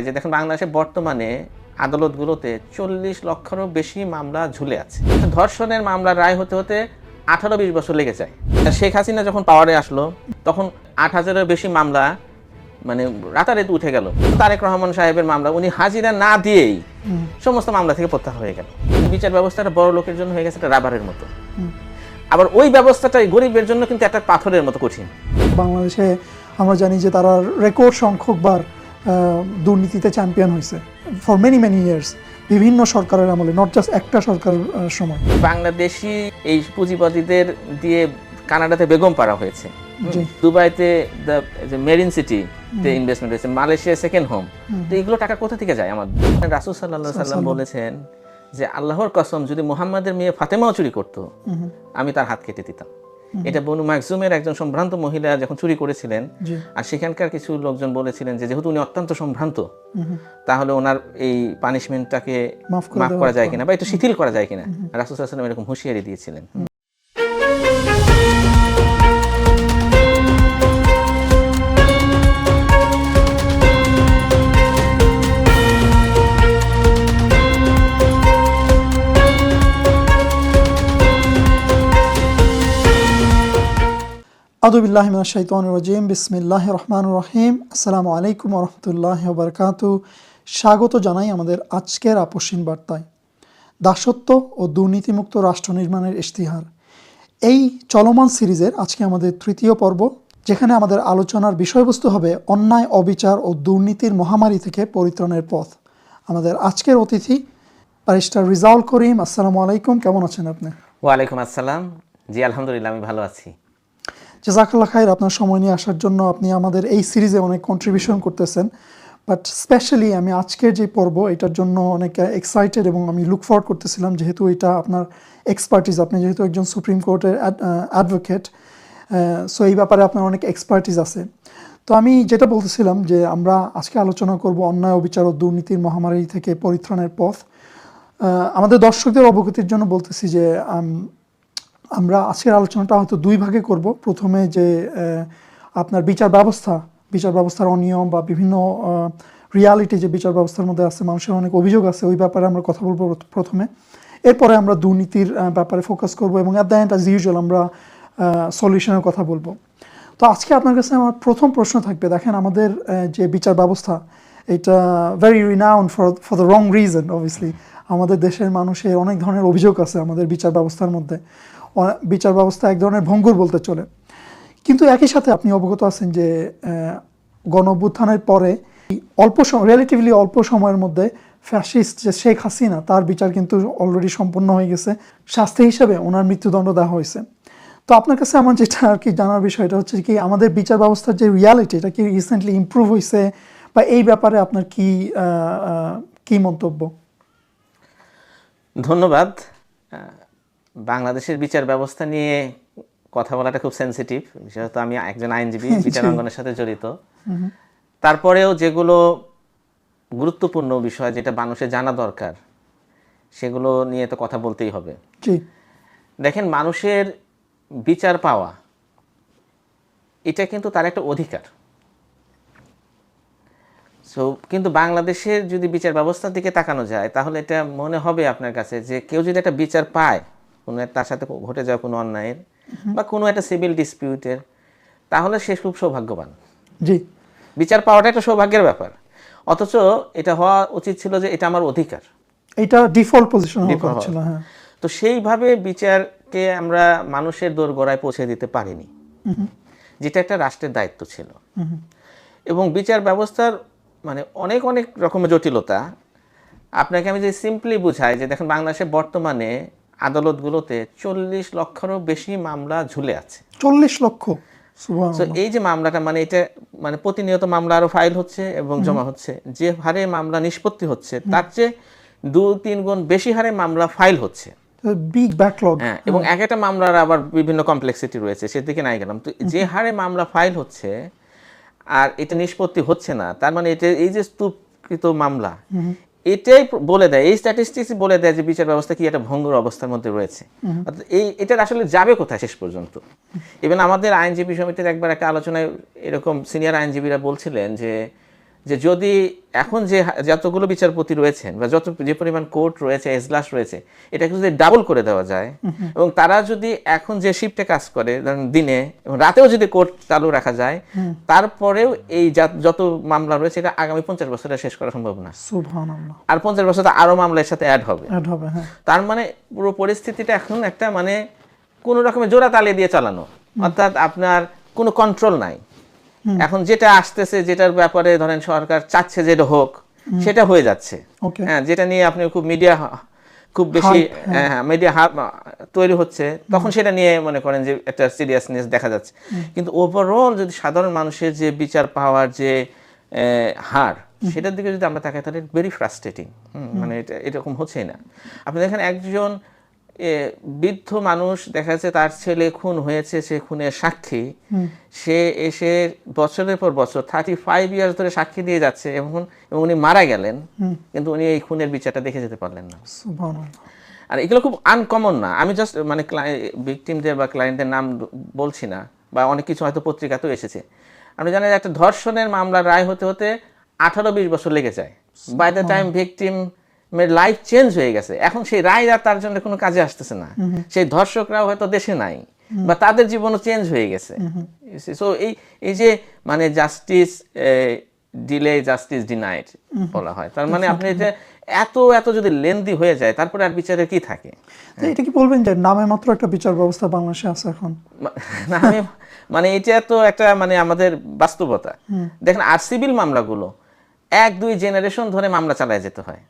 যে দেখেন বাংলাদেশে বর্তমানে আদালতগুলোতে 40 লক্ষেরও বেশি মামলা ঝুলে আছে। ধর্ষণের মামলার রায় হতে হতে 18-20 বছর লেগে যায়। শেখ হাসিনা যখন পাওয়ারে আসলো তখন 8,000-এর বেশি মামলা মানে রাতারাতি উঠে গেল। তারেক রহমান সাহেবের মামলা উনি হাজিরা না দিয়েই সমস্ত মামলা থেকে প্রত্যাহার হয়ে গেল। বিচার ব্যবস্থাটা বড় লোকের জন্য হয়ে গেছে একটা রাবারের মতো, আবার ওই ব্যবস্থাটাই গরিবের জন্য কিন্তু একটা পাথরের মতো কঠিন। বাংলাদেশে আমরা জানি যে তারা রেকর্ড সংখ্যকবার দুর্নীতিতে চ্যাম্পিয়ন হয়েছে ফর মেনি ইয়ার্স, বিভিন্ন সরকারের আমলে, নট জাস্ট একটা সরকারের সময়। বাংলাদেশি এই পুঁজিপতিদের দিয়ে কানাডাতে বেগম পাড়া হয়েছে, দুবাইতে মেরিন সিটি ইনভেস্টমেন্ট হয়েছে, মালয়েশিয়া সেকেন্ড হোম। তো এগুলো টাকা কোথা থেকে যায়? আমাদের রাসূল সাল্লাল্লাহু আলাইহি সাল্লাম বলেছেন যে আল্লাহর কসম, যদি মুহাম্মাদের মেয়ে ফাতেমাও চুরি করতো আমি তার হাত কেটে দিতাম। এটা বনু মাখজুমের একজন সম্ভ্রান্ত মহিলা যখন চুরি করেছিলেন, আর সেখানকার কিছু লোকজন বলেছিলেন যে যেহেতু উনি অত্যন্ত সম্ভ্রান্ত, তাহলে ওনার এই পানিশমেন্টটাকে মাফ করা যায় কিনা বা একটু শিথিল করা যায় কিনা। রাসূল সাল্লাল্লাহু আলাইহি ওয়াসাল্লাম এরকম হুঁশিয়ারি দিয়েছিলেন। আউযুবিল্লাহি মিনাশ শাইতানির রাজিম, বিসমিল্লাহির রহমানির রহিম। আসসালামু আলাইকুম ওয়া রাহমাতুল্লাহি ওয়া বারাকাতুহু। স্বাগত জানাই আমাদের আজকের আপসহীন বার্তায়। দাসত্ব ও দুর্নীতিমুক্ত রাষ্ট্র নির্মাণের ইশতিহার, এই চলমান সিরিজের আজকে আমাদের তৃতীয় পর্ব, যেখানে আমাদের আলোচনার বিষয়বস্তু হবে অন্যায়, অবিচার ও দুর্নীতির মহামারী থেকে পরিত্রাণের পথ। আমাদের আজকের অতিথি ব্যারিস্টার রিজাউল করিম। আসসালামু আলাইকুম, কেমন আছেন আপনি? ওয়ালাইকুম আসসালাম। জি আলহামদুলিল্লাহ, আমি ভালো আছি। জাযাকাল্লাহ খাইর, আপনার সময় নিয়ে আসার জন্য। আপনি আমাদের এই সিরিজে অনেক কন্ট্রিবিউশন করতেছেন, বাট স্পেশালি আমি আজকের যে পর্ব এটার জন্য অনেক এক্সাইটেড এবং আমি লুক ফরওয়ার্ড করতেছিলাম, যেহেতু এটা আপনার এক্সপার্টিস, আপনি যেহেতু একজন সুপ্রিম কোর্টের অ্যাডভোকেট, সো এই ব্যাপারে আপনার অনেক এক্সপার্টিস আছে। তো আমি যেটা বলতেছিলাম যে আমরা আজকে আলোচনা করব অন্যায়, অবিচার ও দুর্নীতির মহামারী থেকে পরিত্রাণের পথ। আমাদের দর্শকদের অবগতির জন্য বলতেছি যে আমরা আজকের আলোচনাটা হয়তো দুই ভাগে করব। প্রথমে যে আপনার বিচার ব্যবস্থার অনিয়ম বা বিভিন্ন রিয়ালিটি যে বিচার ব্যবস্থার মধ্যে আছে, মানুষের অনেক অভিযোগ আছে, ওই ব্যাপারে আমরা কথা বলবো প্রথমে। এরপরে আমরা দুর্নীতির ব্যাপারে ফোকাস করব এবং at the end as usual আমরা সলিউশনের কথা বলবো। তো আজকে আপনার কাছে আমার প্রথম প্রশ্ন থাকবে, দেখেন আমাদের যে বিচার ব্যবস্থা, এটা very renowned for the wrong reason. Obviously আমাদের দেশের মানুষের অনেক ধরনের অভিযোগ আছে আমাদের বিচার ব্যবস্থার মধ্যে। বিচার ব্যবস্থা এক ধরনের ভঙ্গুর বলতে চলে। কিন্তু একই সাথে আপনি অবগত আছেন যে গণঅভ্যুত্থানের পরে রিলেটিভলি অল্প সময়ের মধ্যে ফ্যাসিস্ট যে শেখ হাসিনা, তার বিচার কিন্তু অলরেডি সম্পন্ন হয়ে গেছে। শাস্তি হিসেবে ওনার মৃত্যুদণ্ড দেওয়া হয়েছে। তো আপনার কাছে আমার যেটা আর কি জানার বিষয়, এটা হচ্ছে কি আমাদের বিচার ব্যবস্থার যে রিয়ালিটি, এটা কি রিসেন্টলি ইমপ্রুভ হয়েছে, বা এই ব্যাপারে আপনার কি মন্তব্য? ধন্যবাদ। বাংলাদেশের বিচার ব্যবস্থা নিয়ে কথা বলাটা খুব সেন্সিটিভ, বিশেষত আমি একজন আইনজীবী, বিচার অঙ্গনের সাথে জড়িত। তারপরেও যেগুলো গুরুত্বপূর্ণ বিষয়, যেটা মানুষের জানা দরকার, সেগুলো নিয়ে তো কথা বলতেই হবে। দেখেন, মানুষের বিচার পাওয়া এটা কিন্তু তার একটা অধিকার। সো কিন্তু বাংলাদেশের যদি বিচার ব্যবস্থার দিকে তাকানো যায়, তাহলে এটা মনে হবে আপনার কাছে যে কেউ যদি একটা বিচার পায় কোনো তার সাথে ঘটে যাওয়া কোনো অন্যায়ের বা কোনো একটা সিভিল ডিসপিউটের, তাহলে সে খুব সৌভাগ্যবান। জি, বিচার পাওয়াটা একটা সৌভাগ্যের ব্যাপার, অথচ এটা হওয়া উচিত ছিল যে এটা আমার অধিকার, এটা ডিফল্ট পজিশন হওয়া ছিল। হ্যাঁ, তো সেইভাবে বিচারকে আমরা মানুষের দোরগোড়ায় পৌঁছে দিতে পারিনি, যেটা একটা রাষ্ট্রের দায়িত্ব ছিল। এবং বিচার ব্যবস্থার মানে অনেক অনেক রকমের জটিলতা। আপনাকে আমি যে সিম্পলি বুঝাই যে দেখেন বাংলাদেশে বর্তমানে আদালতগুলোতে 40 লক্ষেরও বেশি মামলা ঝুলে আছে। 40 লক্ষ! তো এই যে মামলাটা, মানে এটা মানে প্রতিনিয়ত মামলা আরো ফাইল হচ্ছে এবং জমা হচ্ছে, যে হারে মামলা নিষ্পত্তি হচ্ছে তার চেয়ে 2-3 গুণ বেশি হারে মামলা ফাইল হচ্ছে। Big backlog. হ্যাঁ, এবং এক একটা মামলার আবার বিভিন্ন কমপ্লেক্সিটি রয়েছে, সেদিকে নাই গেলাম। তো যে হারে মামলা ফাইল হচ্ছে আর এটা নিষ্পত্তি হচ্ছে না, তার মানে এটা এই যে স্তূপকৃত মামলা, এটাই বলে দেয়, এই স্ট্যাটিস্টিক্স বলে দেয় যে বিচার ব্যবস্থা কি একটা ভঙ্গুর অবস্থার মধ্যে রয়েছে। এটার আসলে যাবে কোথায় শেষ পর্যন্ত? ইভেন আমাদের আইনজীবী সমিতির একবার একটা আলোচনায় এরকম সিনিয়র আইনজীবীরা বলছিলেন যে যদি এখন যে যতগুলো বিচারপতি রয়েছেন বা যে পরিমাণ কোর্ট রয়েছে, এজলাস রয়েছে, এটাকে যদি ডাবল করে দেওয়া যায় এবং তারা যদি এখন যে শিফটে কাজ করে দিনে এবং রাতেও যদি কোর্ট চালু রাখা যায়, তারপরেও এই যত মামলা রয়েছে এটা আগামী 50 বছরে শেষ করা সম্ভব না। সুবহানাল্লাহ। আর 50 বছরে আরো মামলা এর সাথে অ্যাড হবে। হ্যাঁ। তার মানে পুরো পরিস্থিতিটা এখন একটা মানে কোনো রকমের জোড়া তালে দিয়ে চালানো, অর্থাৎ আপনার কোনো কন্ট্রোল নাই। এখন যেটা আসতেছে, যেটার ব্যাপারে ধরেন সরকার চাচ্ছে যেটা হোক, সেটা হয়ে যাচ্ছে। হ্যাঁ, যেটা নিয়ে আপনি খুব বেশি মিডিয়া তৈরি হচ্ছে, তখন সেটা নিয়ে মনে করেন যে একটা সিরিয়াসনেস দেখা যাচ্ছে। কিন্তু ওভারঅল যদি সাধারণ মানুষের যে বিচার পাওয়ার যে হার, সেটার দিকে যদি আমরা তাকাই তাহলে ভেরি ফ্রাস্ট্রেটিং। মানে এটা এরকম হচ্ছেই না। আপনি দেখেন একজন বৃদ্ধ মানুষ দেখা যাচ্ছে তার ছেলে খুন হয়েছে, সে খুনের সাক্ষী, সে এসে বছরের পর বছর 35 ইয়ার্স ধরে সাক্ষী দিয়ে যাচ্ছে এবং উনি মারা গেলেন, কিন্তু উনি এই খুনের বিচারটা দেখে যেতে পারলেন না। আর এগুলো খুব আনকমন না। আমি জাস্ট মানে ভিকটিমদের বা ক্লায়েন্টদের নাম বলছি না, বা অনেক কিছু হয়তো পত্রিকাতেও এসেছে। আপনি জানেন একটা ধর্ষণের মামলার রায় হতে হতে 18-20 বছর লেগে যায়। By the time victim life change হয়ে গেছে, এখন সেই রায় আর তার জন্য কোনো কাজে আসতেছে না। সেই ধর্ষকরাও হয়তো দেশে নাই, বা তাদের জীবনও চেঞ্জ হয়ে গেছে। সো এই যে মানে জাস্টিস ডিলে, জাস্টিস ডিনাইড বলা হয়, তার মানে আপনি যে এত যদি লেন্দি হয়ে যায়, তারপরে আর বিচারে কি থাকে? এটা কি বলবেন যে নামে মাত্র একটা বিচার ব্যবস্থা বাংলাদেশে আছে এখন? মানে এটা তো একটা মানে আমাদের বাস্তবতা। দেখেন আর সিভিল মামলাগুলো 1-2 জেনারেশন ধরে মামলা চালায় যেতে হয়।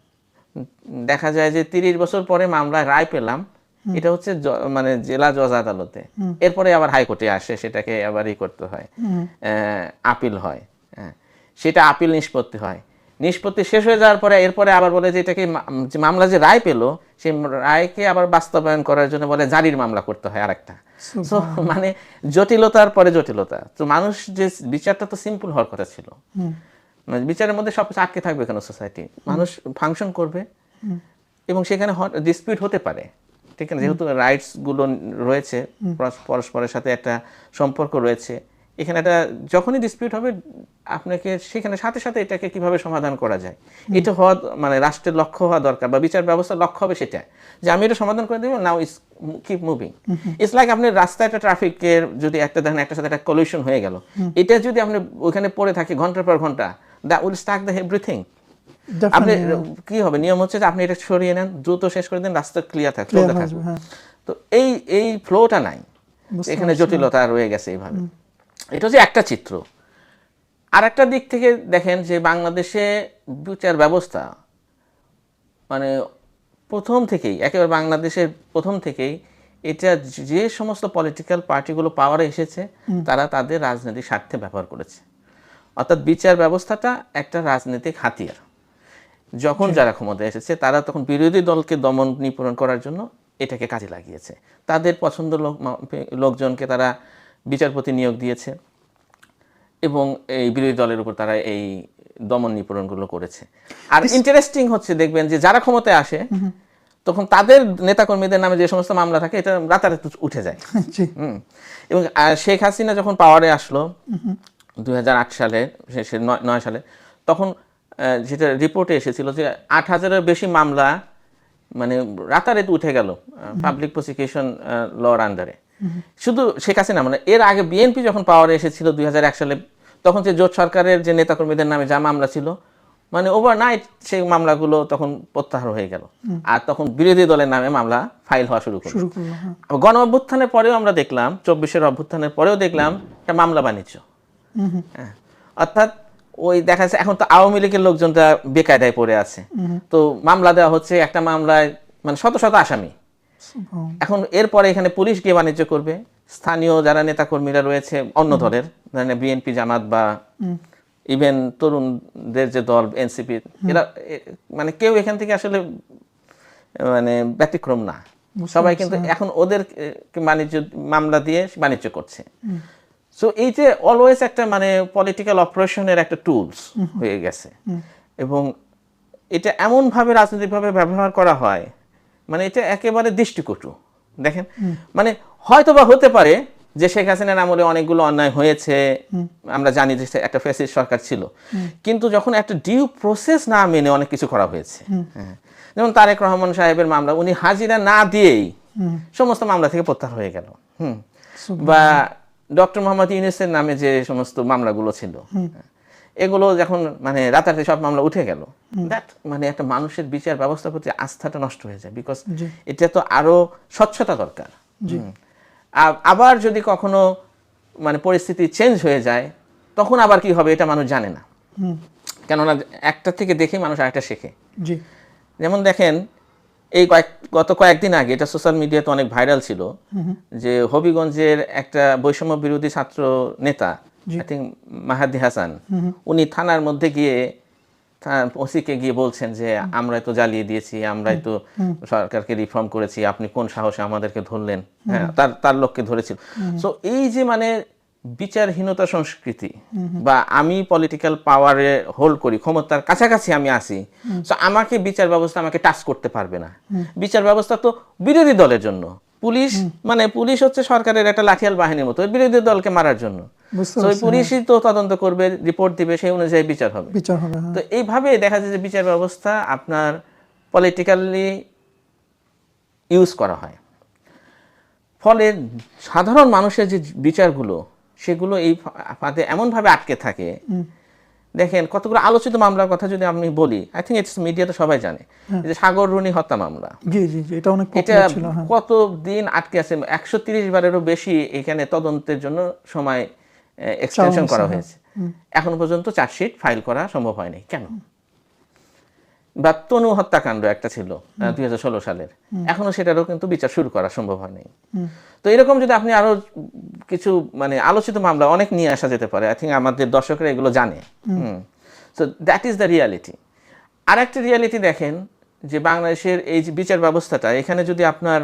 দেখা যায় যে 30 বছর পরে মামলায় রায় পেলাম, এটা হচ্ছে মানে জেলা জজ আদালতে, এরপরে আবার হাইকোর্টে আসে, সেটাকে আবার করতে হয়, আপিল হয়, সেটা আপিল নিষ্পত্তি হয়, নিষ্পত্তি শেষ হয়ে যাওয়ার পরে এরপরে আবার বলে যে এটাকে মামলা যে রায় পেলো সেই রায়কে আবার বাস্তবায়ন করার জন্য বলে জারির মামলা করতে হয় আরেকটা। সো মানে জটিলতার পরে জটিলতা। তো মানুষ যে বিচারটা তো সিম্পল হওয়ার কথা ছিল, বিচারের মধ্যে সবকিছু আটকে থাকবে কেন? সোসাইটি মানুষ ফাংশন করবে এবং সেখানে ডিসপিউট হতে পারে, ঠিক আছে, যেহেতু রাইটস গুলো রয়েছে, পরস্পরের সাথে একটা সম্পর্ক রয়েছে, এখানে একটা যখনই ডিসপিউট হবে আপনাকে সেখানে সাথে সাথে এটাকে কিভাবে সমাধান করা যায়, এটা হওয়া মানে রাষ্ট্রের লক্ষ্য হওয়া দরকার, বা বিচার ব্যবস্থার লক্ষ্য হবে সেটা যে আমি এটা সমাধান করে দেবো, নাও ইস কিপ মুভিং। ইটস লাইক আপনি রাস্তায় একটা ট্রাফিকের যদি একটা দেখেন একটার সাথে একটা কলিশন হয়ে গেল, এটা যদি আপনি ওইখানে পড়ে থাকি ঘন্টার পর ঘন্টা, that will stuck the everything. আপনি কি হবে, নিয়ম হচ্ছে যে আপনি এটা সরিয়ে নেন, দ্রুত শেষ করে দেন, রাস্তা ক্লিয়ার থাকবে। তো এই ফ্লোটা নাই, এখানে জটিলতা রয়ে গেছে এইভাবে। এটা হচ্ছে একটা চিত্র। আর একটা দিক থেকে দেখেন যে বাংলাদেশে বিচার ব্যবস্থা মানে প্রথম থেকেই, একেবারে বাংলাদেশের প্রথম থেকেই এটা যে সমস্ত পলিটিক্যাল পার্টিগুলো পাওয়ারে এসেছে তারা তাদের রাজনৈতিক স্বার্থে ব্যবহার করেছে। অর্থাৎ বিচার ব্যবস্থাটা একটা রাজনৈতিক হাতিয়ার। যখন যারা ক্ষমতায় এসেছে তারা তখন বিরোধী দলকে দমন নিপীড়ন করার জন্য এটাকে কাজে লাগিয়েছে। তাদের পছন্দ লোকজনকে তারা বিচারপতি নিয়োগ দিয়েছে এবং এই বিরোধী দলের উপর তারা এই দমন নিপীড়নগুলো করেছে। আর ইন্টারেস্টিং হচ্ছে দেখবেন যে যারা ক্ষমতায় আসে তখন তাদের নেতাকর্মীদের নামে যে সমস্ত মামলা থাকে এটা রাতারাতি উঠে যায়। এবং শেখ হাসিনা যখন পাওয়ারে আসলো 2008 সালে, 9 সালে, তখন যেটা রিপোর্টে এসেছিল যে 8000-এর বেশি মামলা মানে রাতারাতি উঠে গেল পাবলিক প্রসিকিউশন লর আন্ডারে। শুধু শেখ হাসিনা মানে এর আগে বিএনপি যখন পাওয়ারে এসেছিল 2001 সালে, তখন যে জোট সরকারের যে নেতাকর্মীদের নামে যা মামলা ছিল মানে ওভারনাইট সেই মামলাগুলো তখন প্রত্যাহার হয়ে গেল, আর তখন বিরোধী দলের নামে মামলা ফাইল হওয়া শুরু করলো। গণ অভ্যুত্থানের পরেও আমরা দেখলাম, 24-এর অভ্যুত্থানের পরেও দেখলাম একটা মামলা বাণিজ্য। অর্থাৎ ওই দেখা যাচ্ছে এখন তো আওয়ামী লীগের লোকজনটা বেকায়দায় পড়ে আছে, তো মামলা দেওয়া হচ্ছে, একটা মামলায় মানে শত শত আসামি। এখন এরপরে এখানে পুলিশ গিয়ে বাণিজ্য করবে, স্থানীয় যারা নেতাকর্মীরা রয়েছে অন্য দলের, মানে বিএনপি, জামাত বা ইভেন তরুণদের যে দল এনসিপি, এরা মানে কেউ এখান থেকে আসলে মানে ব্যতিক্রম না, সবাই কিন্তু এখন ওদের বাণিজ্য মামলা দিয়ে বাণিজ্য করছে। সো এই যে অলওয়েজ একটা মানে পলিটিক্যাল অপারেশনের একটা টুলস হয়ে গেছে, এবং এটা এমনভাবে রাজনৈতিকভাবে ব্যবহার করা হয় মানে এটা একেবারে দৃষ্টিকটু। দেখেন মানে হয়তো বা হতে পারে যে শেখ হাসিনার আমলে অনেকগুলো অন্যায় হয়েছে, আমরা জানি যে একটা ফ্যাসিস্ট সরকার ছিল, কিন্তু যখন একটা ডিউ প্রসেস না মেনে অনেক কিছু করা হয়েছে, হ্যাঁ, যেমন তারেক রহমান সাহেবের মামলা উনি হাজিরা না দিয়েই সমস্ত মামলা থেকে প্রত্যাহার হয়ে গেল, বা ডক্টর মোহাম্মদ ইউনূসের নামে যে সমস্ত মামলাগুলো ছিল, এগুলো যখন মানে রাতারাতি সব মামলা উঠে গেল, দ্যাট মানে একটা মানুষের বিচার ব্যবস্থার প্রতি আস্থাটা নষ্ট হয়ে যায়, বিকজ এটা তো আরো স্বচ্ছতা দরকার। আবার যদি কখনো মানে পরিস্থিতি চেঞ্জ হয়ে যায় তখন আবার কি হবে এটা মানুষ জানে না, কেননা একটা থেকে দেখে মানুষ আরেকটা শেখে। যেমন দেখেন এই গত কয়েকদিন আগে এটা সোশ্যাল মিডিয়াতে অনেক ভাইরাল ছিল যে হবিগঞ্জের একটা বৈষম্য বিরোধী ছাত্র নেতা আই থিঙ্ক মাহাদি হাসান, উনি থানার মধ্যে গিয়ে ওসিকে গিয়ে বলছেন যে আমরাই তো জ্বালিয়ে দিয়েছি, আমরাই তো সরকারকে রিফর্ম করেছি, আপনি কোন সাহসে আমাদেরকে ধরলেন, হ্যাঁ তার লোককে ধরেছিল। সো এই যে মানে বিচারহীনতা সংস্কৃতি, বা আমি পলিটিক্যাল পাওয়ারে হোল্ড করি, ক্ষমতার কাছাকাছি আমি আসি, সো আমাকে বিচার ব্যবস্থা আমাকে টাচ করতে পারবে না। বিচার ব্যবস্থা তো বিরোধী দলের জন্য, পুলিশ মানে পুলিশ হচ্ছে সরকারের একটা লাঠিয়াল বাহিনীর মতো বিরোধী দলকে মারার জন্য, ওই পুলিশই তো তদন্ত করবে, রিপোর্ট দিবে, সেই অনুযায়ী বিচার হবে। তো এইভাবে দেখা যায় যে বিচার ব্যবস্থা আপনার পলিটিক্যালি ইউজ করা হয়, ফলে সাধারণ মানুষের যে বিচারগুলো সেগুলো এই ফাঁদে এমনভাবে আটকে থাকে। দেখেন কতগুলো আলোচিত মামলার কথা যদি আমি বলি, আই থিঙ্ক ইটস মিডিয়াতে সবাই জানে, যে সাগর রুনি হত্যা মামলা, এটা কত দিন আটকে আছে, 130 বারেরও বেশি এখানে তদন্তের জন্য সময় এক্সটেনশন করা হয়েছে, এখন পর্যন্ত চার্জশিট ফাইল করা সম্ভব হয়নি। কেন? বা তনু হত্যাকাণ্ড একটা ছিল 2016 সালের, এখনো সেটারও কিন্তু বিচার শুরু করা সম্ভব হয়নি। তো এরকম যদি আপনি আরো কিছু মানে আলোচিত মামলা অনেক নিয়ে আসা যেতে পারে, আই থিঙ্ক আমাদের দর্শকরা এগুলো জানে। So that is the reality. আর একটা রিয়ালিটি দেখেন যে বাংলাদেশের এই যে বিচার ব্যবস্থাটা, এখানে যদি আপনার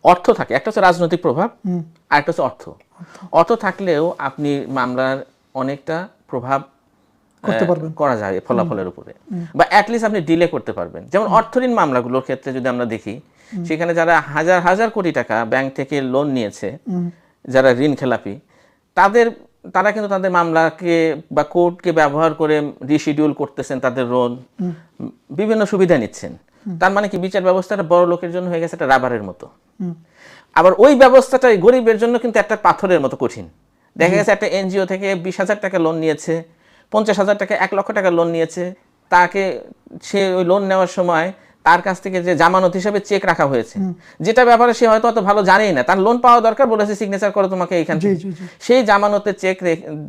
অর্থ থাকে, একটা হচ্ছে রাজনৈতিক প্রভাব আর একটা হচ্ছে অর্থ থাকলেও আপনি মামলার অনেকটা প্রভাব করা যায় ফলাফলের উপরে, বা অ্যাটলিস্ট আপনি ডিলে করতে পারবেন। যেমন অর্থঋণ মামলাগুলোর ক্ষেত্রে যদি আমরা দেখি, সেখানে যারা হাজার হাজার কোটি টাকা ব্যাংক থেকে লোন নিয়েছে, যারা ঋণ খেলাপি, তারা কিন্তু তাদের মামলাকে বা কোর্টকে ব্যবহার করে রিশিডিউল করতেছেন, তাদের লোন বিভিন্ন সুবিধা নিচ্ছেন। তার মানে কি বিচার ব্যবস্থাটা বড় লোকের জন্য হয়ে গেছে একটা রাবারের মতো, আবার ওই ব্যবস্থাটা গরিবের জন্য কিন্তু একটা পাথরের মতো কঠিন। দেখা গেছে একটা এনজিও থেকে 20,000 টাকা লোন নিয়েছে, 50,000 টাকা 1 লক্ষ টাকা লোন নিয়েছে, তাকে সে ওই লোন নেওয়ার সময় তার কাছ থেকে যে জামানত হিসেবে চেক রাখা হয়েছে, যেটা ব্যাপারে সে হয়তো অত ভালো জানেই না, তার লোন পাওয়া দরকার, বলেছে সিগনেচার করো তোমাকে এইখান থেকে, সেই জামানতের চেক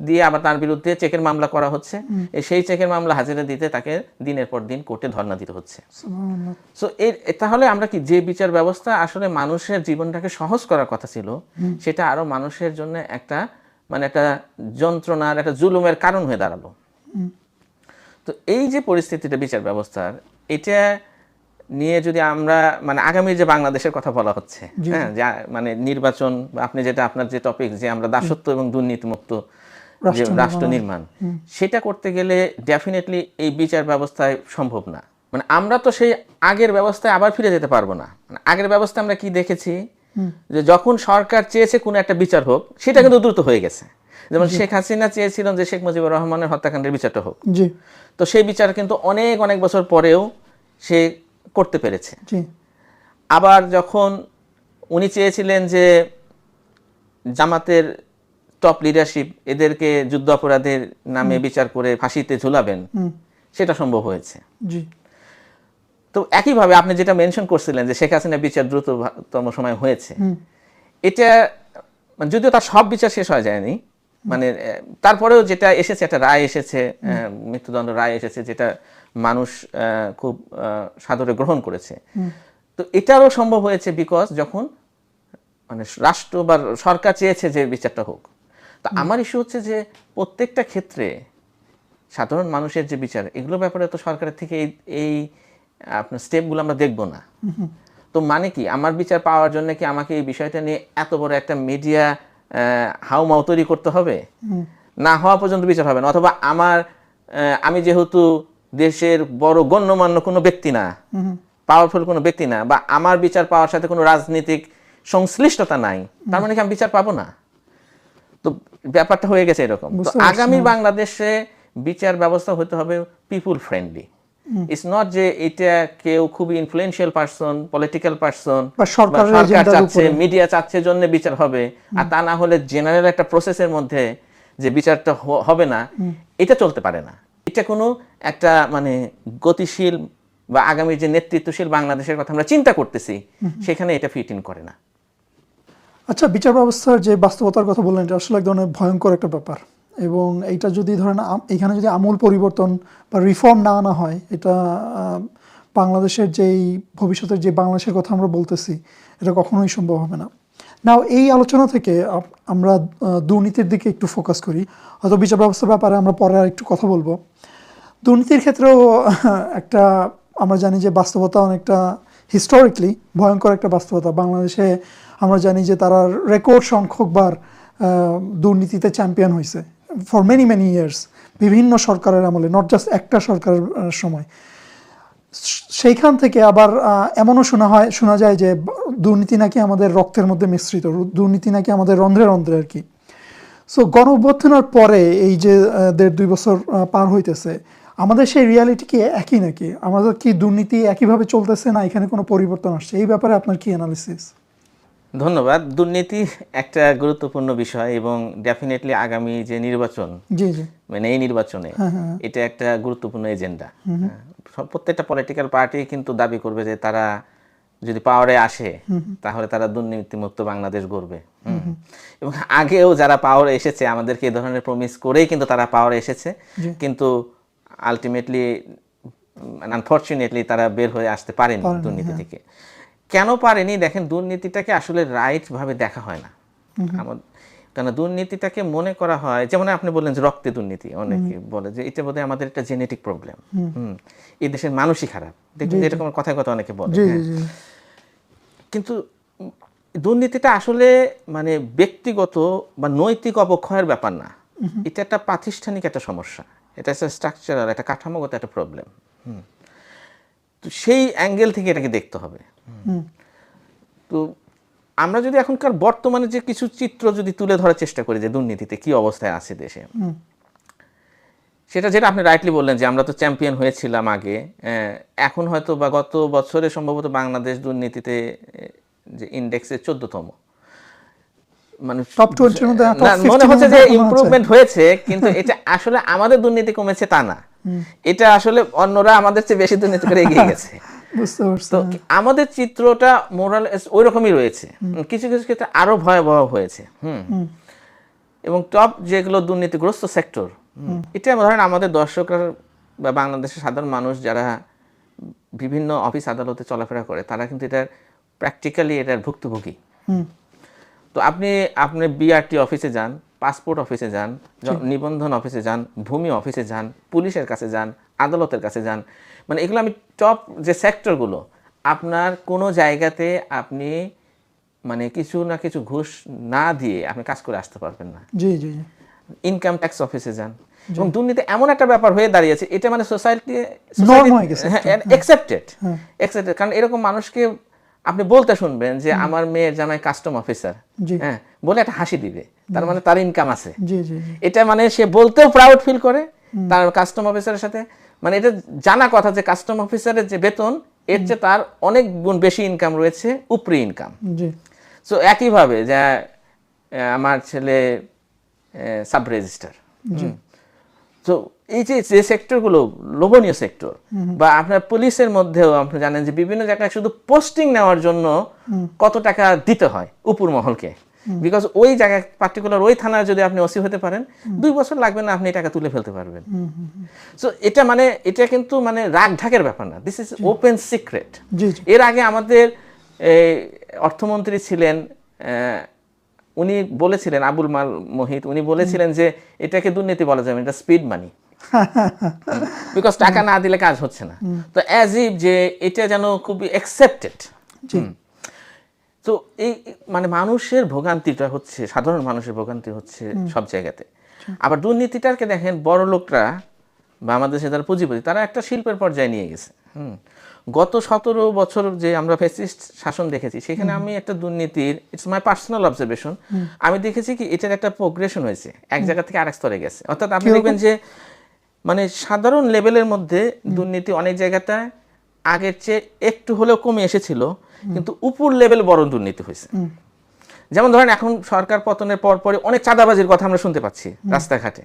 দিয়ে আবার তার বিরুদ্ধে চেকের মামলা করা হচ্ছে, সেই চেকের মামলা হাজিরা দিতে তাকে দিনের পর দিন কোর্টে ধর্ণা দিতে হচ্ছে। সো তাহলে আমরা কি, যে বিচার ব্যবস্থা আসলে মানুষের জীবনটাকে সহজ করার কথা ছিল, সেটা আরো মানুষের জন্য একটা মানে একটা যন্ত্রণার, একটা জুলুমের কারণ হয়ে দাঁড়ালো। তো এই যে পরিস্থিতিটা বিচার ব্যবস্থার, এটা নিয়ে যদি আমরা মানে আগামী যে বাংলাদেশের কথা বলা হচ্ছে, হ্যাঁ, মানে নির্বাচন, আপনি যেটা আপনার যে টপিক, যে আমরা দাসত্ব এবং দুর্নীতিমুক্ত যে রাষ্ট্র নির্মাণ, সেটা করতে গেলে ডেফিনেটলি এই বিচার ব্যবস্থায় সম্ভব না। মানে আমরা তো সেই আগের ব্যবস্থায় আবার ফিরে যেতে পারবো না। মানে আগের ব্যবস্থা আমরা কি দেখেছি, যে যখন সরকার চেয়েছে কোনো একটা বিচার হোক, সেটা কিন্তু দ্রুত হয়ে গেছে। যেমন শেখ হাসিনা চেয়েছিলেন যে শেখ মুজিবুর রহমানের হত্যাকাণ্ডের বিচারটা হোক, তো সেই বিচার কিন্তু অনেক অনেক বছর পরেও সে করতে পেরেছে। আবার যখন উনি চেয়েছিলেন যে জামাতের টপ লিডারশিপ এদেরকে যুদ্ধ অপরাধের নামে বিচার করে ফাঁসিতে ঝুলাবেন, সেটা সম্ভব হয়েছে। তো একইভাবে আপনি যেটা মেনশন করছিলেন যে শেখ হাসিনা বিচার দ্রুততম সময় হয়েছে, এটা যদিও তার সব বিচার শেষ হয়ে যায়নি, মানে তারপরেও যেটা এসেছে, একটা রায় এসেছে, মৃত্যুদণ্ড রায় এসেছে, যেটা মানুষ খুব সাদরে গ্রহণ করেছে। তো এটারও সম্ভব হয়েছে বিকজ যখন মানে রাষ্ট্র বা সরকার চেয়েছে যে বিচারটা হোক। তো আমার ইস্যু হচ্ছে যে প্রত্যেকটা ক্ষেত্রে সাধারণ মানুষের যে বিচার, এগুলোর ব্যাপারে তো সরকারের থেকে এই আপনার স্টেপগুলো আমরা দেখব না। তো মানে কি, আমার বিচার পাওয়ার জন্য কি আমাকে এই বিষয়টা নিয়ে এত বড় একটা মিডিয়া হাউমাউ তৈরি করতে হবে? না হওয়া পর্যন্ত বিচার হবে না। অথবা আমি যেহেতু দেশের বড় গণ্যমান্য কোনো ব্যক্তি না, পাওয়ারফুল কোনো ব্যক্তি না, বা আমার বিচার পাওয়ার সাথে কোনো রাজনীতিক সংশ্লিষ্টতা নাই, তার মানে কি আমি বিচার পাবো না? তো ব্যাপারটা হয়ে গেছে এরকম। তো আগামী বাংলাদেশে বিচার ব্যবস্থা হতে হবে পিপুল ফ্রেন্ডলি। ইটস নট যে এটা কেউ খুবই ইনফ্লুয়েন্সিয়াল পারসন, পলিটিক্যাল পারসন বা সরকার সরকারের চাচ্ছে, মিডিয়া চাচ্ছে জন্য বিচার হবে, আর তা না হলে জেনারেল একটা প্রসেসের মধ্যে যে বিচারটা হবে না, এটা চলতে পারে না। এটা কোনো একটা মানে গতিশীল বা আগামী যে নেতৃত্বশীল বাংলাদেশের কথা আমরা চিন্তা করতেছি, সেখানে এটা ফিট ইন করে না। আচ্ছা, বিচার ব্যবস্থার যে বাস্তবতার কথা বললেন, এটা আসলে এক ধরনের ভয়ঙ্কর একটা ব্যাপার, এবং এইটা যদি ধরেন এখানে যদি আমূল পরিবর্তন বা রিফর্ম না আনা হয়, এটা বাংলাদেশের যেই ভবিষ্যতের যে বাংলাদেশের কথা আমরা বলতেছি, এটা কখনোই সম্ভব হবে না। নাও এই আলোচনা থেকে আমরা দুর্নীতির দিকে একটু ফোকাস করি। হয়তো বিচার ব্যবস্থার ব্যাপারে আমরা পরে আর একটু কথা বলবো। দুর্নীতির ক্ষেত্রেও একটা আমরা জানি যে বাস্তবতা অনেকটা হিস্টোরিক্যালি ভয়ঙ্কর একটা বাস্তবতা। বাংলাদেশে আমরা জানি যে তারা রেকর্ড সংখ্যকবার দুর্নীতিতে চ্যাম্পিয়ন হয়েছে ফর মেনি মেনি ইয়ার্স, বিভিন্ন সরকারের আমলে, নট জাস্ট একটা সরকারের সময়। সেইখান থেকে আবার এমনও শোনা যায় যে দুর্নীতি নাকি আমাদের রক্তের মধ্যে মিশ্রিত, দুর্নীতি নাকি আমাদের রন্ধ্রে রন্ধ্রে আর কি। সো গণ অভ্যুত্থানের পরে এই যে 1.5-2 বছর পার হইতেছে, আমাদের সেই রিয়ালিটি কি একই নাকি? আমাদের কি দুর্নীতি একইভাবে চলতেছে, না এখানে কোনো পরিবর্তন আসছে? এই ব্যাপারে আপনার কি অ্যানালিসিস? ধন্যবাদ। দুর্নীতি একটা গুরুত্বপূর্ণ বিষয়, এবং ডেফিনেটলি আগামী যে নির্বাচন, জি জি, মানে এই নির্বাচনে এটা একটা গুরুত্বপূর্ণ এজেন্ডা। প্রত্যেকটা পলিটিক্যাল পার্টি কিন্তু দাবি করবে যে তারা যদি পাওয়ারে আসে তাহলে তারা দুর্নীতিমুক্ত বাংলাদেশ গড়বে। এবং আগেও যারা পাওয়ারে এসেছে আমাদেরকে এই ধরনের প্রমিস করেই কিন্তু তারা পাওয়ারে এসেছে, কিন্তু আলটিমেটলি আনফরচুনেটলি তারা বের হয়ে আসতে পারেনি দুর্নীতি থেকে। কেন পারেনি? দেখেন, দুর্নীতিটাকে আসলে রাইট ভাবে দেখা হয় না। কারণ দুর্নীতিটাকে মনে করা হয়, যেমন আপনি বললেন যে রক্তে দুর্নীতি, অনেকে বলে যে এটা বোধহয় আমাদের একটা জেনেটিক প্রবলেম, এই দেশের মানুষই খারাপ, দেখবেন এরকম কথায় কথা অনেকে বলে। কিন্তু দুর্নীতিটা আসলে মানে ব্যক্তিগত বা নৈতিক অবক্ষয়ের ব্যাপার না, এটা একটা প্রাতিষ্ঠানিক একটা সমস্যা, এটা একটা স্ট্রাকচারাল, একটা কাঠামোগত একটা প্রবলেম। তো সেই অ্যাঙ্গেল থেকে এটাকে দেখতে হবে। তো আমরা যদি এখনকার বর্তমানে যে কিছু চিত্র যদি তুলে ধরার চেষ্টা করি যে দুর্নীতিতে কি অবস্থায় আছে দেশে, সেটা যেটা আপনি রাইটলি বললেন যে আমরা তো চ্যাম্পিয়ন হয়েছিলাম আগে, এখন হয়তো বা গত বছরে সম্ভবত বাংলাদেশ দুর্নীতিতে যে ইন্ডেক্সে 14তম, মানে টপ 20 মধ্যে মনে হচ্ছে যে ইমপ্রুভমেন্ট হয়েছে, কিন্তু এটা আসলে আমাদের দুর্নীতি কমেছে তা না, এটা আসলে অন্যরা আমাদের চেয়ে বেশি দুর্নীতি করে এগিয়ে গেছে। তো আমাদের চিত্রটা মোরাল ওই রকমই রয়েছে, কিছু কিছু ক্ষেত্রে আরো ভয়াবহ হয়েছে। এবং টপ যেগুলো দুর্নীতিগ্রস্ত সেক্টর, এটা ধরেন আমাদের দর্শকরা বা বাংলাদেশের সাধারণ মানুষ যারা বিভিন্ন অফিস আদালতে চলাফেরা করে, তারা কিন্তু এটার প্র্যাকটিক্যালি এটার ভুক্তভোগী। তো আপনি বিআরটি অফিসে যান, পাসপোর্ট অফিসে যান, নিবন্ধন অফিসে যান, ভূমি অফিসে যান, পুলিশের কাছে যান, আদালতের কাছে যান, মানে এগুলো আমি টপ যে সেক্টরগুলো, আপনার কোনো জায়গাতে আপনি মানে কিছু না কিছু ঘুষ না দিয়ে আপনি কাজ করে আসতে পারবেন না। জি জি, ইনকাম ট্যাক্স অফিসে যান, এবং দুর্নীতি এমন একটা ব্যাপার হয়ে দাঁড়িয়েছে, এটা মানে সোসাইটি অ্যাকসেপ্টেড, কারণ এরকম মানুষকে আপনি বলতে শুনবেন যে আমার মেয়ের জামাই কাস্টম অফিসার, হ্যাঁ বলে একটা হাসি দিবে, তার মানে তার ইনকাম আছে। এটা মানে সে বলতেও প্রাউড ফিল করে তার কাস্টম অফিসারের সাথে, মানে এটা জানা কথা যে কাস্টম অফিসারের যে বেতন এর চেয়ে তার অনেক গুণ বেশি ইনকাম রয়েছে, উপরি ইনকাম। সো একইভাবে যে আমার ছেলে সাব রেজিস্টার, তো এই যে সেক্টরগুলো লোভনীয় সেক্টর, বা আপনার পুলিশের মধ্যেও আপনি জানেন যে বিভিন্ন জায়গায় শুধু পোস্টিং নেওয়ার জন্য কত টাকা দিতে হয় উপর মহলকে, বিকজ ওই জায়গায় পার্টিকুলার ওই থানায় যদি আপনি ওসি হতে পারেন 2 বছর লাগবে না, আপনি টাকা তুলে ফেলতে পারবেন। সো এটা মানে এটা কিন্তু মানে রাগ ঢাকের ব্যাপার না, দিস ইজ ওপেন সিক্রেট। এর আগে আমাদের অর্থমন্ত্রী ছিলেন, উনি বলেছিলেন, আবুল মাল মোহিত, উনি বলেছিলেন যে এটাকে দুর্নীতি বলা যাবে, এটা স্পিড মানি, বিকজ টাকা না দিলে কাজ হচ্ছে না। তো অ্যাজ ইফ যে এটা যেন খুবই অ্যাকসেপ্টেড। তো এই মানে মানুষের ভোগান্তিটা হচ্ছে, সাধারণ মানুষের ভোগান্তি হচ্ছে সব জায়গাতে। আবার দুর্নীতিটাকে দেখেন বড় লোকরা বা আমাদের দেশে যারা পুঁজিপতি, তারা একটা শিল্পের পর্যায়ে নিয়ে গেছে। গত 17 বছর যে আমরা ফ্যাসিস্ট শাসন দেখেছি সেখানে আমি একটা দুর্নীতির, ইটস মাই পার্সোনাল অবজারভেশন, আমি দেখেছি কি এটার একটা প্রোগ্রেশন হয়েছে, এক জায়গা থেকে আরেক স্তরে গেছে। অর্থাৎ আপনি দেখবেন যে মানে সাধারণ লেভেলের মধ্যে দুর্নীতি অনেক জায়গাটায় আগের চেয়ে একটু হলেও কমে এসেছিল, কিন্তু উপর লেভেল বড় দুর্নীতি হয়েছে। যেমন ধরেন এখন সরকার পতনের পরপরই অনেক চাঁদাবাজির কথা আমরা শুনতে পাচ্ছি রাস্তাঘাটে,